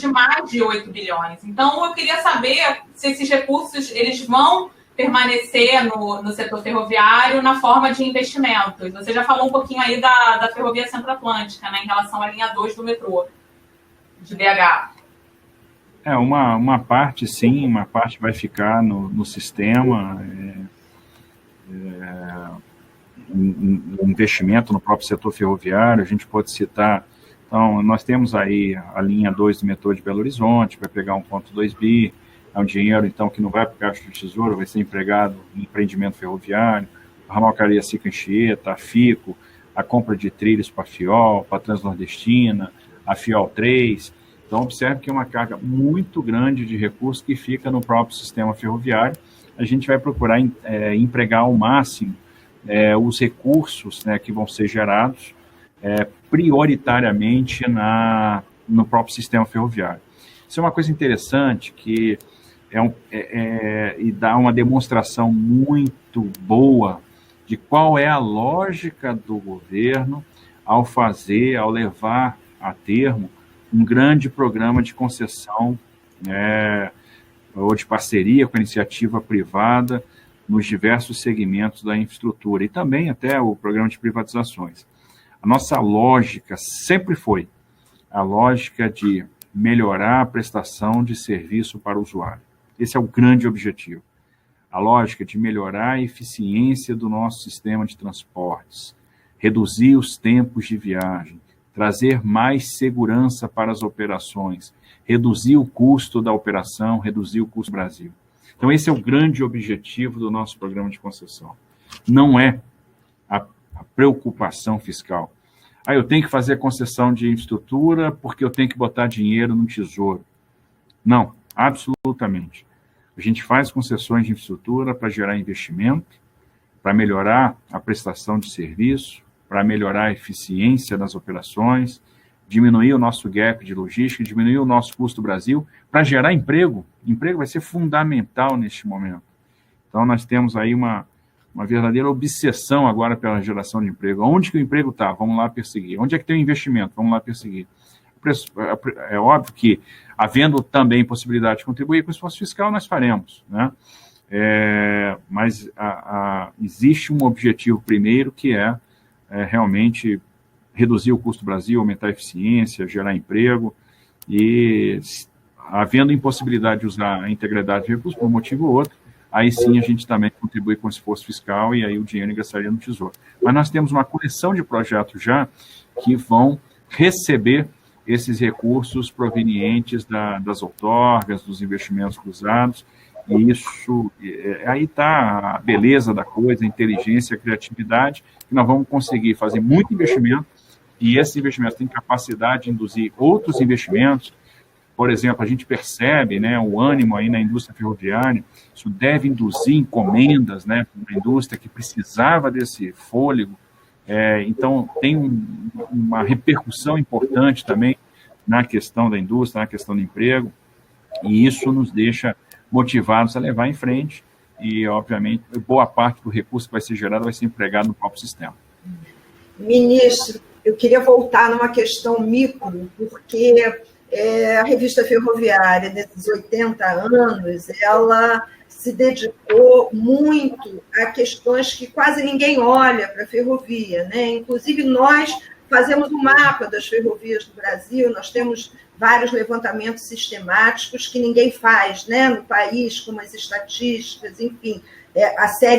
mais de 8 bilhões. Então, eu queria saber se esses recursos eles vão permanecer no setor ferroviário na forma de investimentos. Você já falou um pouquinho aí da Ferrovia Centro-Atlântica, né, em relação à linha 2 do metrô de BH. Uma parte, sim, uma parte vai ficar no sistema, um investimento no próprio setor ferroviário. A gente pode citar, então, nós temos aí a linha 2 do metrô de Belo Horizonte, vai pegar 1,2 bi, é um dinheiro, então, que não vai para o Caixa do Tesouro, vai ser empregado em empreendimento ferroviário, o ramal Cariacica-Anchieta, a FICO, a compra de trilhos para a FIOL, para a Transnordestina, a FIOL 3, Então, observe que é uma carga muito grande de recursos que fica no próprio sistema ferroviário. A gente vai procurar empregar ao máximo os recursos, né, que vão ser gerados prioritariamente no próprio sistema ferroviário. Isso é uma coisa interessante que e dá uma demonstração muito boa de qual é a lógica do governo ao levar a termo um grande programa de concessão ou de parceria com a iniciativa privada nos diversos segmentos da infraestrutura e também até o programa de privatizações. A nossa lógica sempre foi a lógica de melhorar a prestação de serviço para o usuário. Esse é o grande objetivo. A lógica de melhorar a eficiência do nosso sistema de transportes, reduzir os tempos de viagem, trazer mais segurança para as operações, reduzir o custo da operação, reduzir o custo do Brasil. Então, esse é o grande objetivo do nosso programa de concessão. Não é a preocupação fiscal. Eu tenho que fazer concessão de infraestrutura porque eu tenho que botar dinheiro no tesouro. Não, absolutamente. A gente faz concessões de infraestrutura para gerar investimento, para melhorar a prestação de serviço, para melhorar a eficiência das operações, diminuir o nosso gap de logística, diminuir o nosso custo do Brasil, para gerar emprego. Emprego vai ser fundamental neste momento. Então, nós temos aí uma verdadeira obsessão agora pela geração de emprego. Onde que o emprego está? Vamos lá perseguir. Onde é que tem o investimento? Vamos lá perseguir. É óbvio que, havendo também possibilidade de contribuir com o esforço fiscal, nós faremos, né? Mas existe um objetivo primeiro, que é realmente reduzir o custo do Brasil, aumentar a eficiência, gerar emprego, e havendo impossibilidade de usar a integridade de recursos por um motivo ou outro, aí sim a gente também contribui com o esforço fiscal e aí o dinheiro ingressaria no Tesouro. Mas nós temos uma coleção de projetos já que vão receber esses recursos provenientes das outorgas, dos investimentos cruzados, e isso, aí está a beleza da coisa, a inteligência, a criatividade, que nós vamos conseguir fazer muito investimento, e esses investimentos têm capacidade de induzir outros investimentos. Por exemplo, a gente percebe, né, o ânimo aí na indústria ferroviária, isso deve induzir encomendas, né, para a indústria que precisava desse fôlego. Então, tem uma repercussão importante também na questão da indústria, na questão do emprego, e isso nos deixa motivados a levar em frente, e, obviamente, boa parte do recurso que vai ser gerado vai ser empregado no próprio sistema. Ministro, eu queria voltar numa questão micro, porque a revista Ferroviária, nesses 80 anos, ela se dedicou muito a questões que quase ninguém olha para a ferrovia, né? Inclusive, nós fazemos um mapa das ferrovias do Brasil, nós temos vários levantamentos sistemáticos que ninguém faz, né, no país, com as estatísticas, enfim,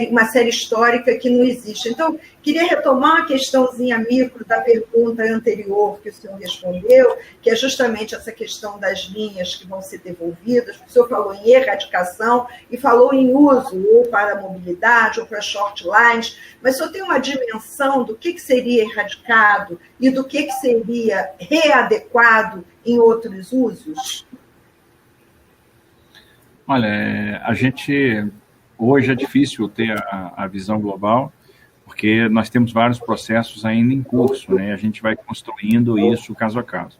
uma série histórica que não existe. Então, queria retomar uma questãozinha micro da pergunta anterior que o senhor respondeu, que é justamente essa questão das linhas que vão ser devolvidas. O senhor falou em erradicação e falou em uso ou para a mobilidade ou para short lines, mas o senhor tem uma dimensão do que seria erradicado e do que seria readequado em outros usos? Olha, a gente... Hoje é difícil ter a visão global, porque nós temos vários processos ainda em curso, né? A gente vai construindo isso caso a caso.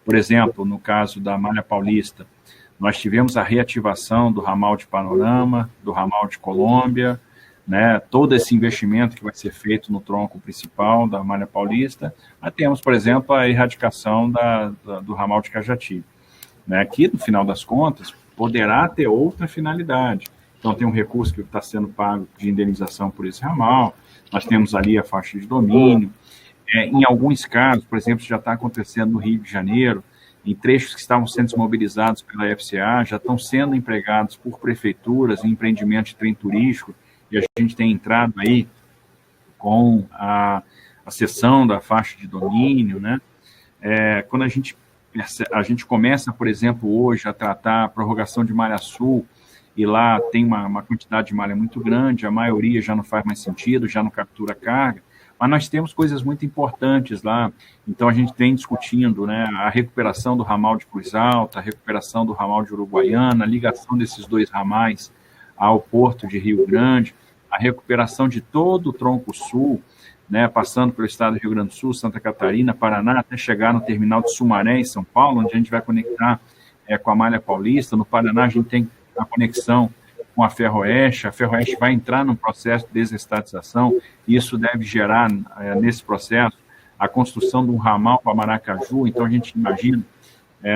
Por exemplo, no caso da Malha Paulista, nós tivemos a reativação do ramal de Panorama, do ramal de Colômbia, né? Todo esse investimento que vai ser feito no tronco principal da Malha Paulista. Mas temos, por exemplo, a erradicação do ramal de Cajati, né? Que, no final das contas, poderá ter outra finalidade. Então, tem um recurso que está sendo pago de indenização por esse ramal, nós temos ali a faixa de domínio. Em alguns casos, por exemplo, já está acontecendo no Rio de Janeiro, em trechos que estavam sendo desmobilizados pela FCA, já estão sendo empregados por prefeituras em empreendimentos de trem turístico, e a gente tem entrado aí com a cessão da faixa de domínio, né? Quando a gente começa, por exemplo, hoje a tratar a prorrogação de Malha Sul, e lá tem uma quantidade de malha muito grande, a maioria já não faz mais sentido, já não captura carga, mas nós temos coisas muito importantes lá. Então, a gente tem discutindo, né, a recuperação do ramal de Cruz Alta, a recuperação do ramal de Uruguaiana, a ligação desses 2 ramais ao porto de Rio Grande, a recuperação de todo o tronco sul, né, passando pelo estado do Rio Grande do Sul, Santa Catarina, Paraná, até chegar no terminal de Sumaré, em São Paulo, onde a gente vai conectar com a Malha Paulista. No Paraná, a gente tem a conexão com a Ferroeste vai entrar num processo de desestatização, e isso deve gerar, nesse processo, a construção de um ramal para Maracaju. Então, a gente imagina,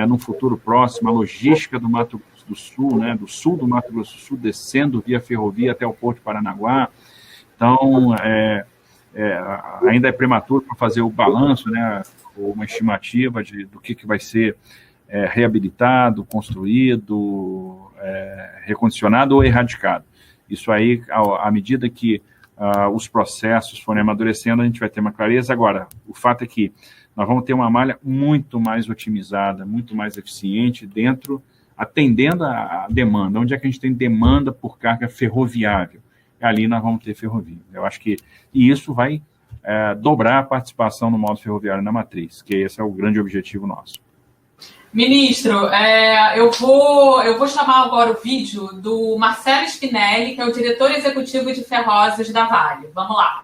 num futuro próximo, a logística do Mato Grosso do Sul, né, do sul do Mato Grosso do Sul, descendo via ferrovia até o Porto de Paranaguá. Então, ainda é prematuro para fazer o balanço, né, uma estimativa do que vai ser reabilitado, construído, recondicionado ou erradicado. Isso aí, à medida que os processos forem amadurecendo, a gente vai ter uma clareza. Agora, o fato é que nós vamos ter uma malha muito mais otimizada, muito mais eficiente, atendendo a demanda. Onde é que a gente tem demanda por carga ferroviária? Ali nós vamos ter ferrovia. Eu acho que isso vai dobrar a participação no modo ferroviário na matriz, que esse é o grande objetivo nosso. Ministro, eu vou chamar agora o vídeo do Marcelo Spinelli, que é o diretor executivo de Ferrosas da Vale. Vamos lá.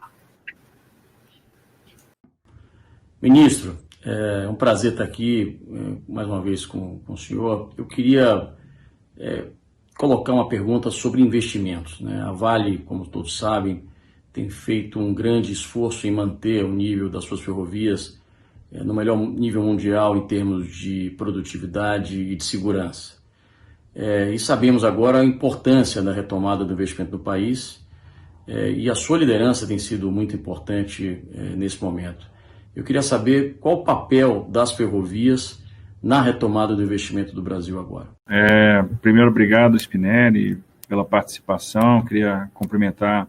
Ministro, é um prazer estar aqui mais uma vez com o senhor. Eu queria colocar uma pergunta sobre investimentos, né? A Vale, como todos sabem, tem feito um grande esforço em manter o nível das suas ferrovias no melhor nível mundial em termos de produtividade e de segurança. E sabemos agora a importância da retomada do investimento no país, e a sua liderança tem sido muito importante nesse momento. Eu queria saber qual o papel das ferrovias na retomada do investimento do Brasil agora. Primeiro, obrigado, Spinelli, pela participação. Queria cumprimentar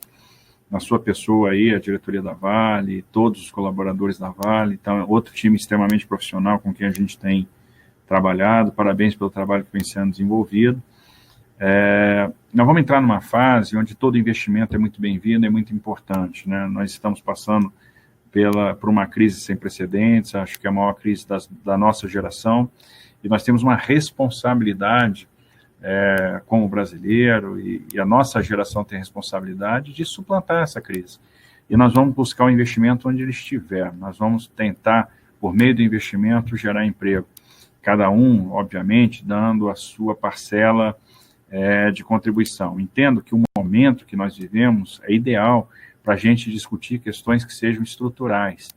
na sua pessoa aí a diretoria da Vale, todos os colaboradores da Vale. Então, outro time extremamente profissional com quem a gente tem trabalhado. Parabéns pelo trabalho que vem sendo desenvolvido. Nós vamos entrar numa fase onde todo investimento é muito bem-vindo, é muito importante, né? Nós estamos passando por uma crise sem precedentes, acho que é a maior crise da nossa geração, e nós temos uma responsabilidade como brasileiro, e a nossa geração tem a responsabilidade de suplantar essa crise. E nós vamos buscar o investimento onde ele estiver, nós vamos tentar, por meio do investimento, gerar emprego. Cada um, obviamente, dando a sua parcela de contribuição. Entendo que o momento que nós vivemos é ideal para a gente discutir questões que sejam estruturais,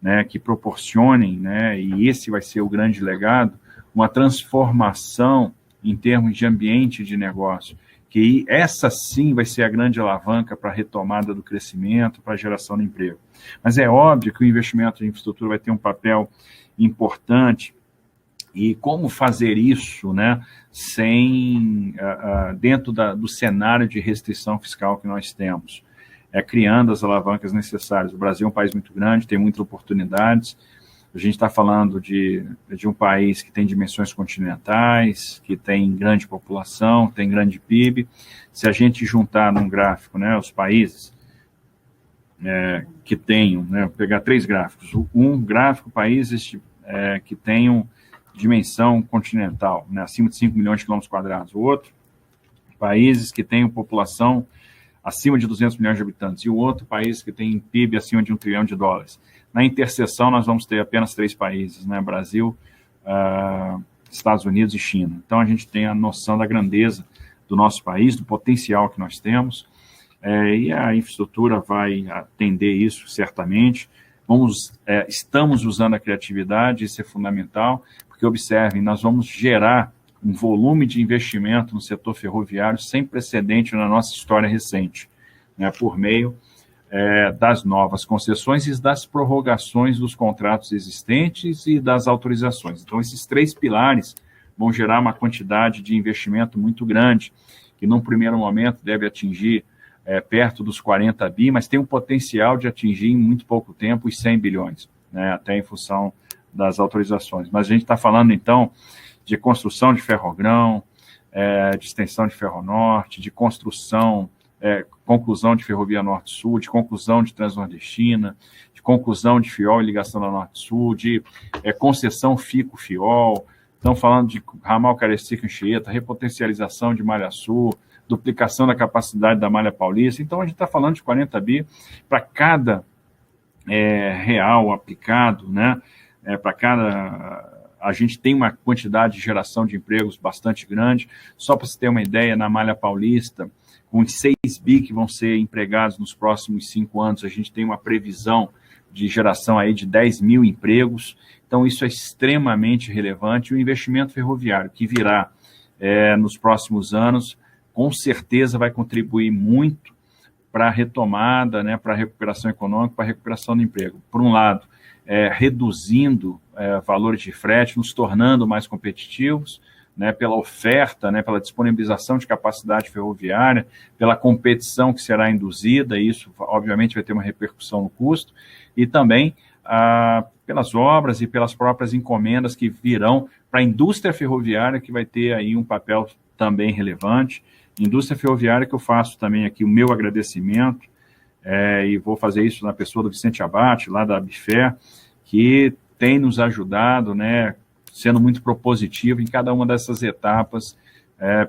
né, que proporcionem, né, e esse vai ser o grande legado, uma transformação em termos de ambiente de negócio, que essa sim vai ser a grande alavanca para a retomada do crescimento, para a geração de emprego. Mas é óbvio que o investimento em infraestrutura vai ter um papel importante, e como fazer isso, né, dentro do cenário de restrição fiscal que nós temos, criando as alavancas necessárias. O Brasil é um país muito grande, tem muitas oportunidades. A gente está falando de um país que tem dimensões continentais, que tem grande população, tem grande PIB. Se a gente juntar num gráfico, né, os países que tenham, né, pegar 3 gráficos. Um gráfico, países que tenham dimensão continental, né, acima de 5 milhões de quilômetros quadrados. O outro, países que tenham população acima de 200 milhões de habitantes. E o outro, país que tem PIB acima de $1 trilhão. Na interseção, nós vamos ter apenas 3 países, né? Brasil, Estados Unidos e China. Então, a gente tem a noção da grandeza do nosso país, do potencial que nós temos, e a infraestrutura vai atender isso, certamente. Estamos usando a criatividade, isso é fundamental, porque, observem, nós vamos gerar um volume de investimento no setor ferroviário sem precedente na nossa história recente, né, por meio das novas concessões e das prorrogações dos contratos existentes e das autorizações. Então, esses 3 pilares vão gerar uma quantidade de investimento muito grande, que num primeiro momento deve atingir perto dos 40 bi, mas tem um potencial de atingir em muito pouco tempo os 100 bilhões, né, até em função das autorizações. Mas a gente está falando, então, de construção de ferrogrão, de extensão de ferronorte, de construção conclusão de Ferrovia Norte-Sul, de conclusão de Transnordestina, de conclusão de FIOL e ligação da Norte-Sul, de concessão FICO-FIOL, estão falando de ramal Cariacica-Anchieta, repotencialização de Malha Sul, duplicação da capacidade da Malha Paulista. Então, a gente está falando de 40 bi para cada real aplicado, né? Para cada... A gente tem uma quantidade de geração de empregos bastante grande. Só para você ter uma ideia, na Malha Paulista, com os 6 bi que vão ser empregados nos próximos 5 anos, a gente tem uma previsão de geração aí de 10 mil empregos. Então, isso é extremamente relevante. O investimento ferroviário que virá nos próximos anos, com certeza vai contribuir muito para a retomada, né, para a recuperação econômica, para a recuperação do emprego. Por um lado, reduzindo valores de frete, nos tornando mais competitivos, né, pela oferta, né, pela disponibilização de capacidade ferroviária, pela competição que será induzida, e isso, obviamente, vai ter uma repercussão no custo, e também pelas obras e pelas próprias encomendas que virão para a indústria ferroviária, que vai ter aí um papel também relevante. Indústria ferroviária que eu faço também aqui o meu agradecimento, e vou fazer isso na pessoa do Vicente Abate, lá da Bifer, que tem nos ajudado, né, sendo muito propositivo em cada uma dessas etapas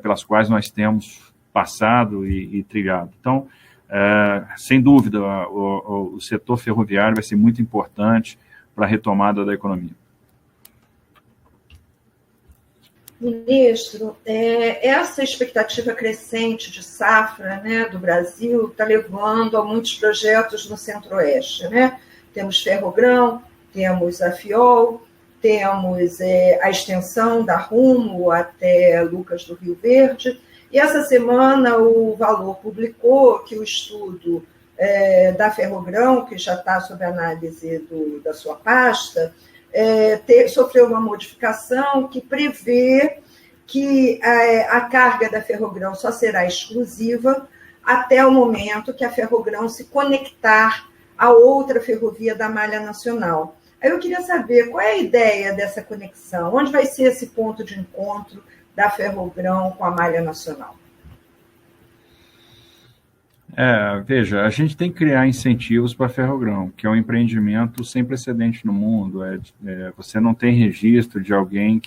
pelas quais nós temos passado e trilhado. Então, sem dúvida, o setor ferroviário vai ser muito importante para a retomada da economia. Ministro, essa expectativa crescente de safra, né, do Brasil está levando a muitos projetos no Centro-Oeste, né? Temos Ferrogrão, temos a FIOL, temos a extensão da Rumo até Lucas do Rio Verde, e essa semana o Valor publicou que o estudo da Ferrogrão, que já está sob análise da sua pasta, sofreu uma modificação que prevê que a carga da Ferrogrão só será exclusiva até o momento que a Ferrogrão se conectar a outra ferrovia da malha nacional. Aí eu queria saber qual é a ideia dessa conexão, onde vai ser esse ponto de encontro da Ferrogrão com a malha nacional? Veja, a gente tem que criar incentivos para a Ferrogrão, que é um empreendimento sem precedente no mundo. Você não tem registro de alguém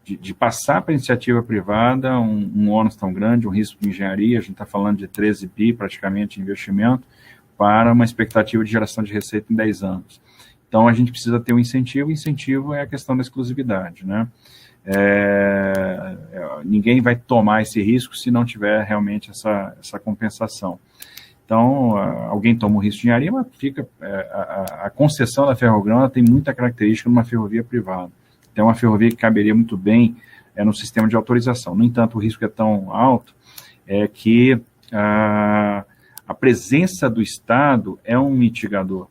de passar para a iniciativa privada um ônus tão grande, um risco de engenharia, a gente está falando de 13 bi praticamente de investimento, para uma expectativa de geração de receita em 10 anos. Então, a gente precisa ter um incentivo, o incentivo é a questão da exclusividade, né? Ninguém vai tomar esse risco se não tiver realmente essa compensação. Então, alguém toma o risco de engenharia, mas fica, a concessão da Ferrogrão ela tem muita característica numa ferrovia privada. Então, é uma ferrovia que caberia muito bem no sistema de autorização. No entanto, o risco é tão alto que a presença do Estado é um mitigador.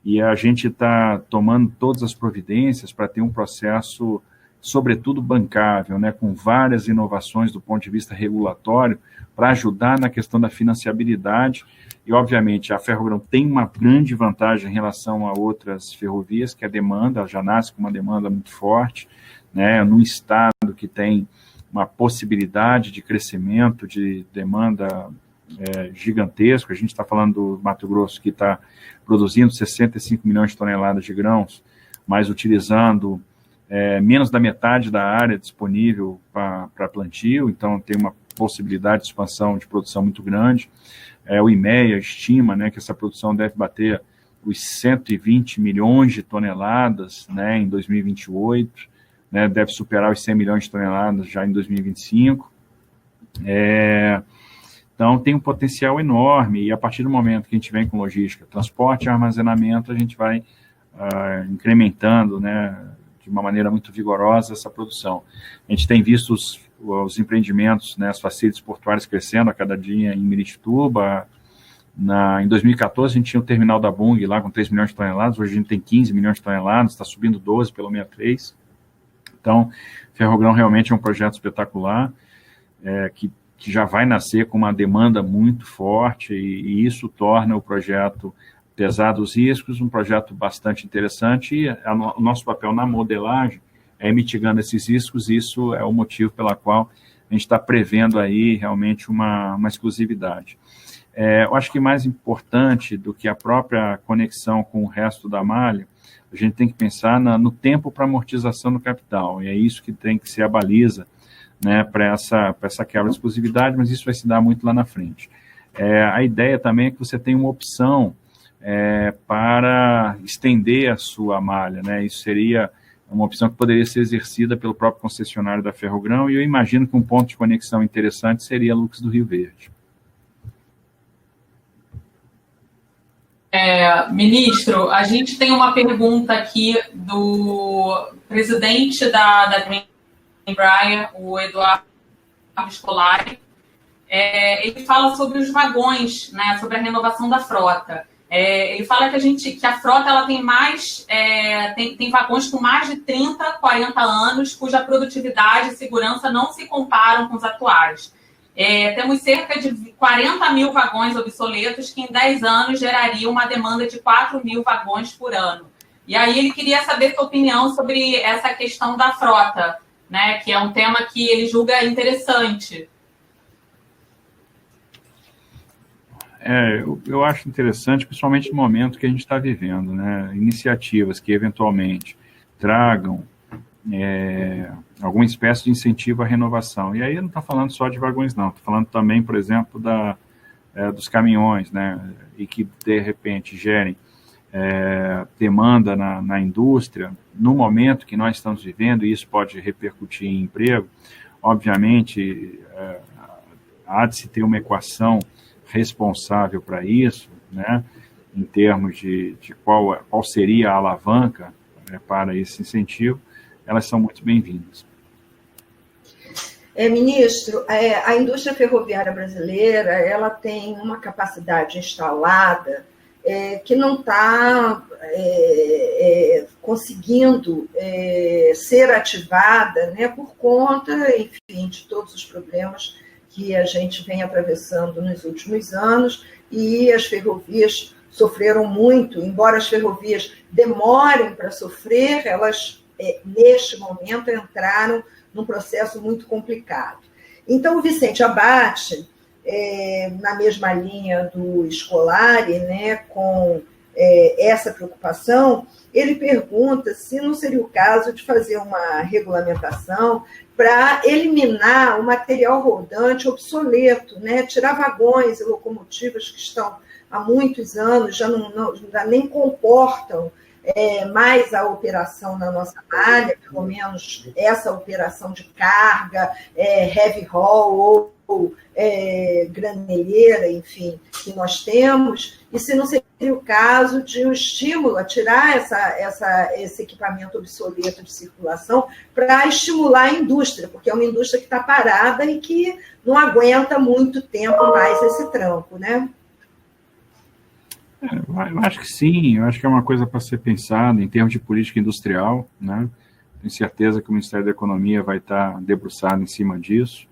E a gente está tomando todas as providências para ter um processo, sobretudo bancável, né, com várias inovações do ponto de vista regulatório, para ajudar na questão da financiabilidade. E, obviamente, a Ferrogrão tem uma grande vantagem em relação a outras ferrovias, que é a demanda, ela já nasce com uma demanda muito forte, né, num estado que tem uma possibilidade de crescimento, de demanda gigantesco. A gente está falando do Mato Grosso, que está produzindo 65 milhões de toneladas de grãos, mas utilizando menos da metade da área disponível para plantio, então tem uma possibilidade de expansão de produção muito grande. O IMEA estima, né, que essa produção deve bater os 120 milhões de toneladas, né, em 2028, né, deve superar os 100 milhões de toneladas já em 2025. Então, tem um potencial enorme, e a partir do momento que a gente vem com logística, transporte e armazenamento, a gente vai incrementando, né, de uma maneira muito vigorosa essa produção. A gente tem visto os empreendimentos, né, as facilities portuárias crescendo a cada dia em Miritituba. Em 2014, a gente tinha o terminal da Bung lá com 3 milhões de toneladas, hoje a gente tem 15 milhões de toneladas, está subindo 12 pelo 63. Então, Ferrogrão realmente é um projeto espetacular, que já vai nascer com uma demanda muito forte, e isso torna o projeto, apesar dos riscos, um projeto bastante interessante, e o nosso papel na modelagem é mitigando esses riscos. Isso é o motivo pela qual a gente está prevendo aí realmente uma exclusividade. Eu acho que mais importante do que a própria conexão com o resto da malha, a gente tem que pensar no tempo para amortização do capital, e é isso que tem que ser a baliza, né, para essa quebra de exclusividade, mas isso vai se dar muito lá na frente. A ideia também é que você tenha uma opção para estender a sua malha, né? Isso seria uma opção que poderia ser exercida pelo próprio concessionário da Ferrogrão, e eu imagino que um ponto de conexão interessante seria a Lux do Rio Verde. Ministro, a gente tem uma pergunta aqui do presidente da Greenbrier, o Eduardo Scolari. Ele fala sobre os vagões, né, sobre a renovação da frota. Ele fala que a frota ela tem tem vagões com mais de 30, 40 anos, cuja produtividade e segurança não se comparam com os atuais. Temos cerca de 40 mil vagões obsoletos que em 10 anos gerariam uma demanda de 4 mil vagões por ano. E aí ele queria saber sua opinião sobre essa questão da frota, né, que é um tema que ele julga interessante. Eu acho interessante, principalmente no momento que a gente está vivendo, né, iniciativas que eventualmente tragam alguma espécie de incentivo à renovação. E aí eu não estou falando só de vagões, não. Estou falando também, por exemplo, dos caminhões, né, e que, de repente, gerem demanda na indústria. No momento que nós estamos vivendo, e isso pode repercutir em emprego, obviamente, há de se ter uma equação responsável para isso, né, em termos de qual seria a alavanca para esse incentivo. Elas são muito bem-vindas. Ministro, a indústria ferroviária brasileira ela tem uma capacidade instalada que não está conseguindo ser ativada, né, por conta, enfim, de todos os problemas que a gente vem atravessando nos últimos anos, e as ferrovias sofreram muito, embora as ferrovias demorem para sofrer, elas, neste momento, entraram num processo muito complicado. Então, o Vicente Abbate, na mesma linha do Scolari, né, com essa preocupação, ele pergunta se não seria o caso de fazer uma regulamentação para eliminar o material rodante obsoleto, né, tirar vagões e locomotivas que estão há muitos anos, já nem comportam mais a operação na nossa malha, pelo menos essa operação de carga, heavy haul ou graneleira, enfim, que nós temos, e se não seria o caso de um estímulo a tirar esse equipamento obsoleto de circulação para estimular a indústria, porque é uma indústria que está parada e que não aguenta muito tempo mais esse tranco, né? Eu acho que sim, eu acho que é uma coisa para ser pensada em termos de política industrial, né? Tenho certeza que o Ministério da Economia vai estar debruçado em cima disso.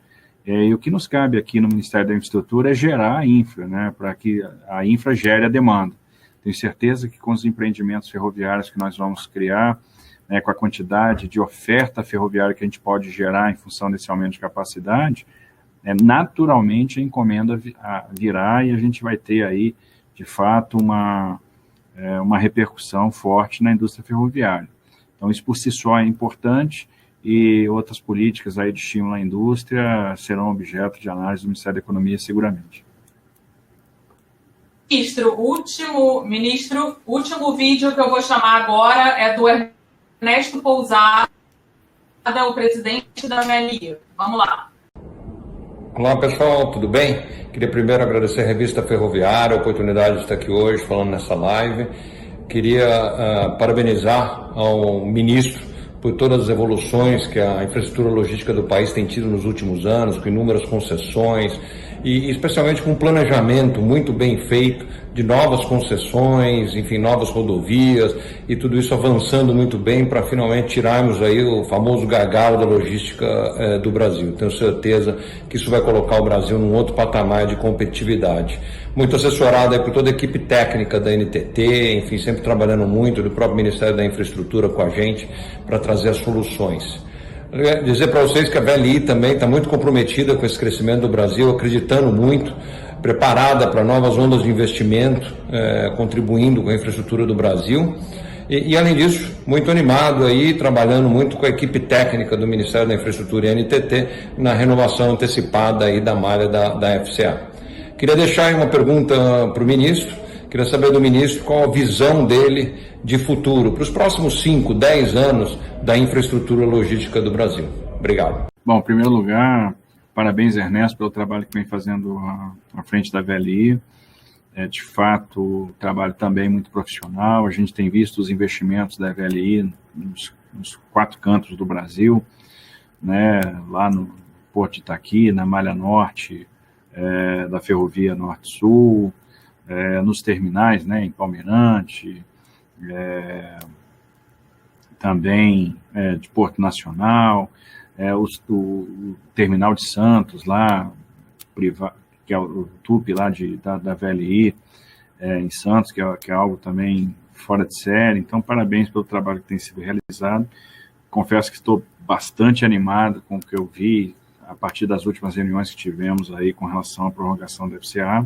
E o que nos cabe aqui no Ministério da Infraestrutura é gerar a infra, né? Para que a infra gere a demanda. Tenho certeza que com os empreendimentos ferroviários que nós vamos criar, né, com a quantidade de oferta ferroviária que a gente pode gerar em função desse aumento de capacidade, naturalmente a encomenda virá e a gente vai ter aí, de fato, uma repercussão forte na indústria ferroviária. Então, isso por si só é importante, e outras políticas aí de estímulo à indústria serão objeto de análise do Ministério da Economia, seguramente. Ministro, o último vídeo que eu vou chamar agora é do Ernesto Pousada, o presidente da VLI. Vamos lá. Olá, pessoal, tudo bem? Queria primeiro agradecer a Revista Ferroviária, a oportunidade de estar aqui hoje falando nessa live. Queria parabenizar ao ministro por todas as evoluções que a infraestrutura logística do país tem tido nos últimos anos, com inúmeras concessões, e especialmente com um planejamento muito bem feito de novas concessões, enfim, novas rodovias, e tudo isso avançando muito bem para finalmente tirarmos aí o famoso gargalo da logística do Brasil. Tenho certeza que isso vai colocar o Brasil num outro patamar de competitividade. Muito assessorado aí por toda a equipe técnica da NTT, enfim, sempre trabalhando muito, do próprio Ministério da Infraestrutura com a gente, para trazer as soluções. Dizer para vocês que a VLI também está muito comprometida com esse crescimento do Brasil, acreditando muito preparada para novas ondas de investimento, contribuindo com a infraestrutura do Brasil. E, além disso, muito animado aí, trabalhando muito com a equipe técnica do Ministério da Infraestrutura e NTT na renovação antecipada aí da malha da FCA. Queria deixar aí uma pergunta para o ministro, queria saber do ministro qual a visão dele de futuro, para os próximos 5, 10 anos da infraestrutura logística do Brasil. Obrigado. Bom, em primeiro lugar, parabéns, Ernesto, pelo trabalho que vem fazendo à frente da VLI. De fato, trabalho também muito profissional. A gente tem visto os investimentos da VLI nos 4 cantos do Brasil, né, lá no Porto de Itaqui, na Malha Norte, da Ferrovia Norte-Sul, nos terminais, né, em Palmeirante, também de Porto Nacional, o terminal de Santos, lá, que é o TUP lá da VLI, em Santos, que é algo também fora de série. Então, parabéns pelo trabalho que tem sido realizado. Confesso que estou bastante animado com o que eu vi a partir das últimas reuniões que tivemos aí com relação à prorrogação da FCA.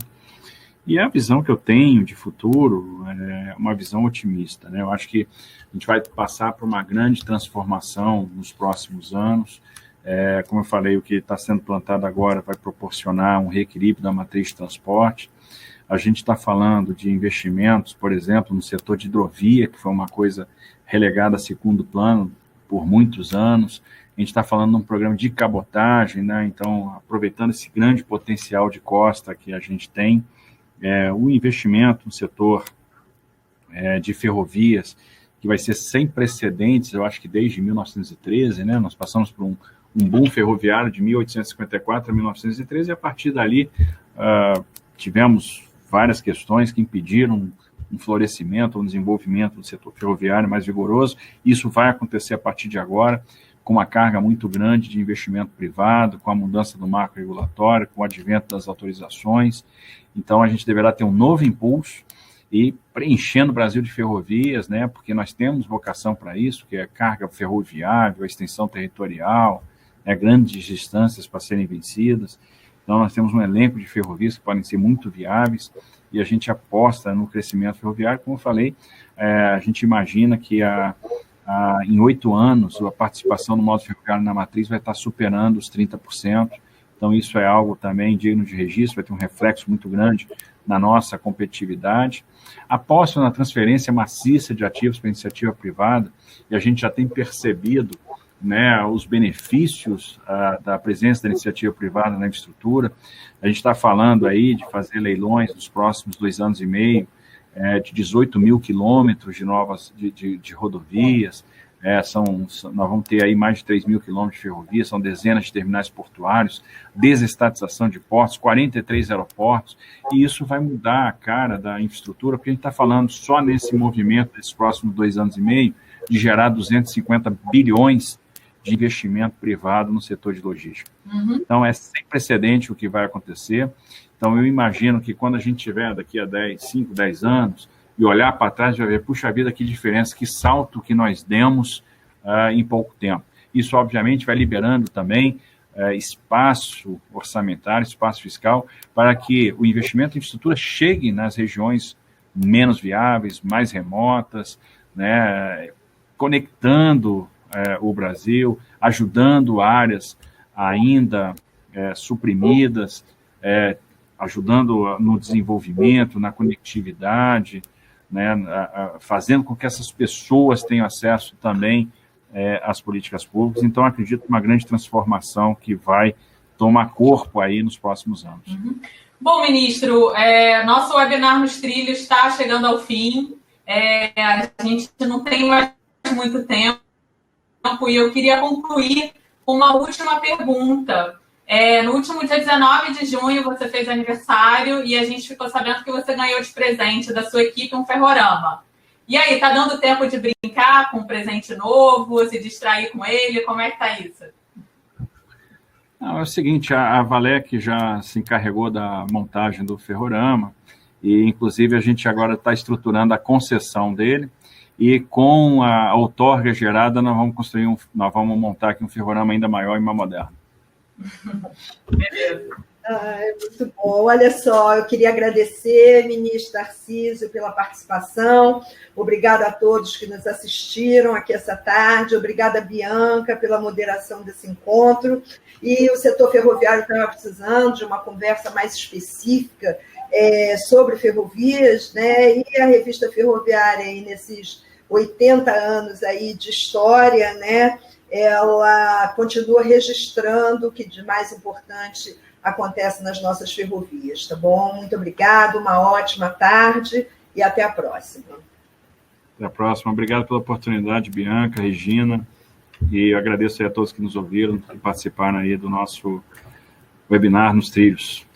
E a visão que eu tenho de futuro é uma visão otimista, né? Eu acho que a gente vai passar por uma grande transformação nos próximos anos. Como eu falei, o que está sendo plantado agora vai proporcionar um reequilíbrio da matriz de transporte. A gente está falando de investimentos, por exemplo, no setor de hidrovia, que foi uma coisa relegada a segundo plano por muitos anos. A gente está falando de um programa de cabotagem, né? Então, aproveitando esse grande potencial de costa que a gente tem, o investimento no setor de ferrovias, que vai ser sem precedentes, eu acho que desde 1913, né? Nós passamos por um boom ferroviário de 1854 a 1913, e a partir dali tivemos várias questões que impediram um florescimento, um desenvolvimento do setor ferroviário mais vigoroso. Isso vai acontecer a partir de agora, com uma carga muito grande de investimento privado, com a mudança do marco regulatório, com o advento das autorizações. Então, a gente deverá ter um novo impulso e preenchendo o Brasil de ferrovias, né, porque nós temos vocação para isso, que é carga ferroviária, a extensão territorial, grandes distâncias para serem vencidas. Então, nós temos um elenco de ferrovias que podem ser muito viáveis e a gente aposta no crescimento ferroviário. Como eu falei, a gente imagina que em 8 anos a participação no modo ferroviário na matriz vai estar superando os 30%. Então, isso é algo também digno de registro, vai ter um reflexo muito grande na nossa competitividade. Aposto na transferência maciça de ativos para a iniciativa privada, e a gente já tem percebido, né, os benefícios da presença da iniciativa privada na infraestrutura. A gente está falando aí de fazer leilões nos próximos 2 anos e meio, de 18 mil quilômetros de rodovias. Nós vamos ter aí mais de 3 mil quilômetros de ferrovia, são dezenas de terminais portuários, desestatização de portos, 43 aeroportos, e isso vai mudar a cara da infraestrutura, porque a gente está falando só nesse movimento, desses próximos 2 anos e meio, de gerar 250 bilhões de investimento privado no setor de logística. Então, é sem precedente o que vai acontecer. Então, eu imagino que quando a gente tiver daqui a 5, 10 anos, e olhar para trás, vai ver, puxa vida, que diferença, que salto que nós demos em pouco tempo. Isso, obviamente, vai liberando também espaço orçamentário, espaço fiscal, para que o investimento em infraestrutura chegue nas regiões menos viáveis, mais remotas, né, conectando o Brasil, ajudando áreas ainda suprimidas, ajudando no desenvolvimento, na conectividade, né, fazendo com que essas pessoas tenham acesso também às políticas públicas. Então, acredito uma grande transformação que vai tomar corpo aí nos próximos anos. Bom, ministro, nosso webinar nos trilhos está chegando ao fim. A gente não tem mais muito tempo e eu queria concluir com uma última pergunta. No último dia 19 de junho, você fez aniversário e a gente ficou sabendo que você ganhou de presente da sua equipe um ferrorama. E aí, tá dando tempo de brincar com um presente novo, se distrair com ele? Como é que tá isso? Não, é o seguinte, a Valec já se encarregou da montagem do ferrorama e, inclusive, a gente agora está estruturando a concessão dele e com a outorga gerada nós vamos montar aqui um ferrorama ainda maior e mais moderno. Beleza. Muito bom. Olha só, eu queria agradecer, ministro Tarcísio, pela participação. Obrigada a todos que nos assistiram aqui essa tarde. Obrigada, Bianca, pela moderação desse encontro. E o setor ferroviário estava precisando de uma conversa mais específica sobre ferrovias, né? E a revista Ferroviária, aí, nesses 80 anos aí de história, né? Ela continua registrando o que de mais importante acontece nas nossas ferrovias, tá bom? Muito obrigado, uma ótima tarde e até a próxima. Até a próxima. Obrigado pela oportunidade, Bianca, Regina, e eu agradeço aí a todos que nos ouviram e participaram aí do nosso webinar nos trilhos.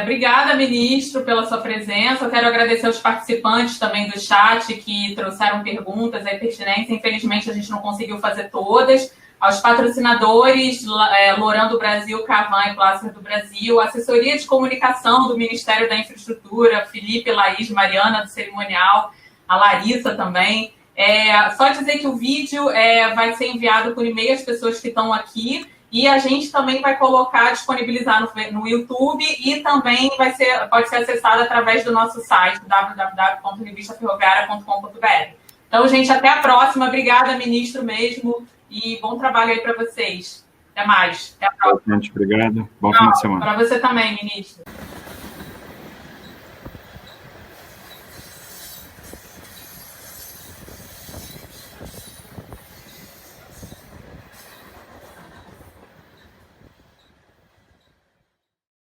Obrigada, ministro, pela sua presença. Eu quero agradecer aos participantes também do chat que trouxeram perguntas pertinentes. Infelizmente, a gente não conseguiu fazer todas. Aos patrocinadores, Loran do Brasil, Cavan e Placer do Brasil, assessoria de comunicação do Ministério da Infraestrutura, Felipe, Laís, Mariana do Cerimonial, a Larissa também. Só dizer que o vídeo vai ser enviado por e-mail às pessoas que estão aqui. E a gente também vai disponibilizar no YouTube e também pode ser acessado através do nosso site, www.revistaferroviaria.com.br. Então, gente, até a próxima. Obrigada, ministro, mesmo. E bom trabalho aí para vocês. Até mais. Até a próxima. Obrigado. Bom fim de semana. Para você também, ministro.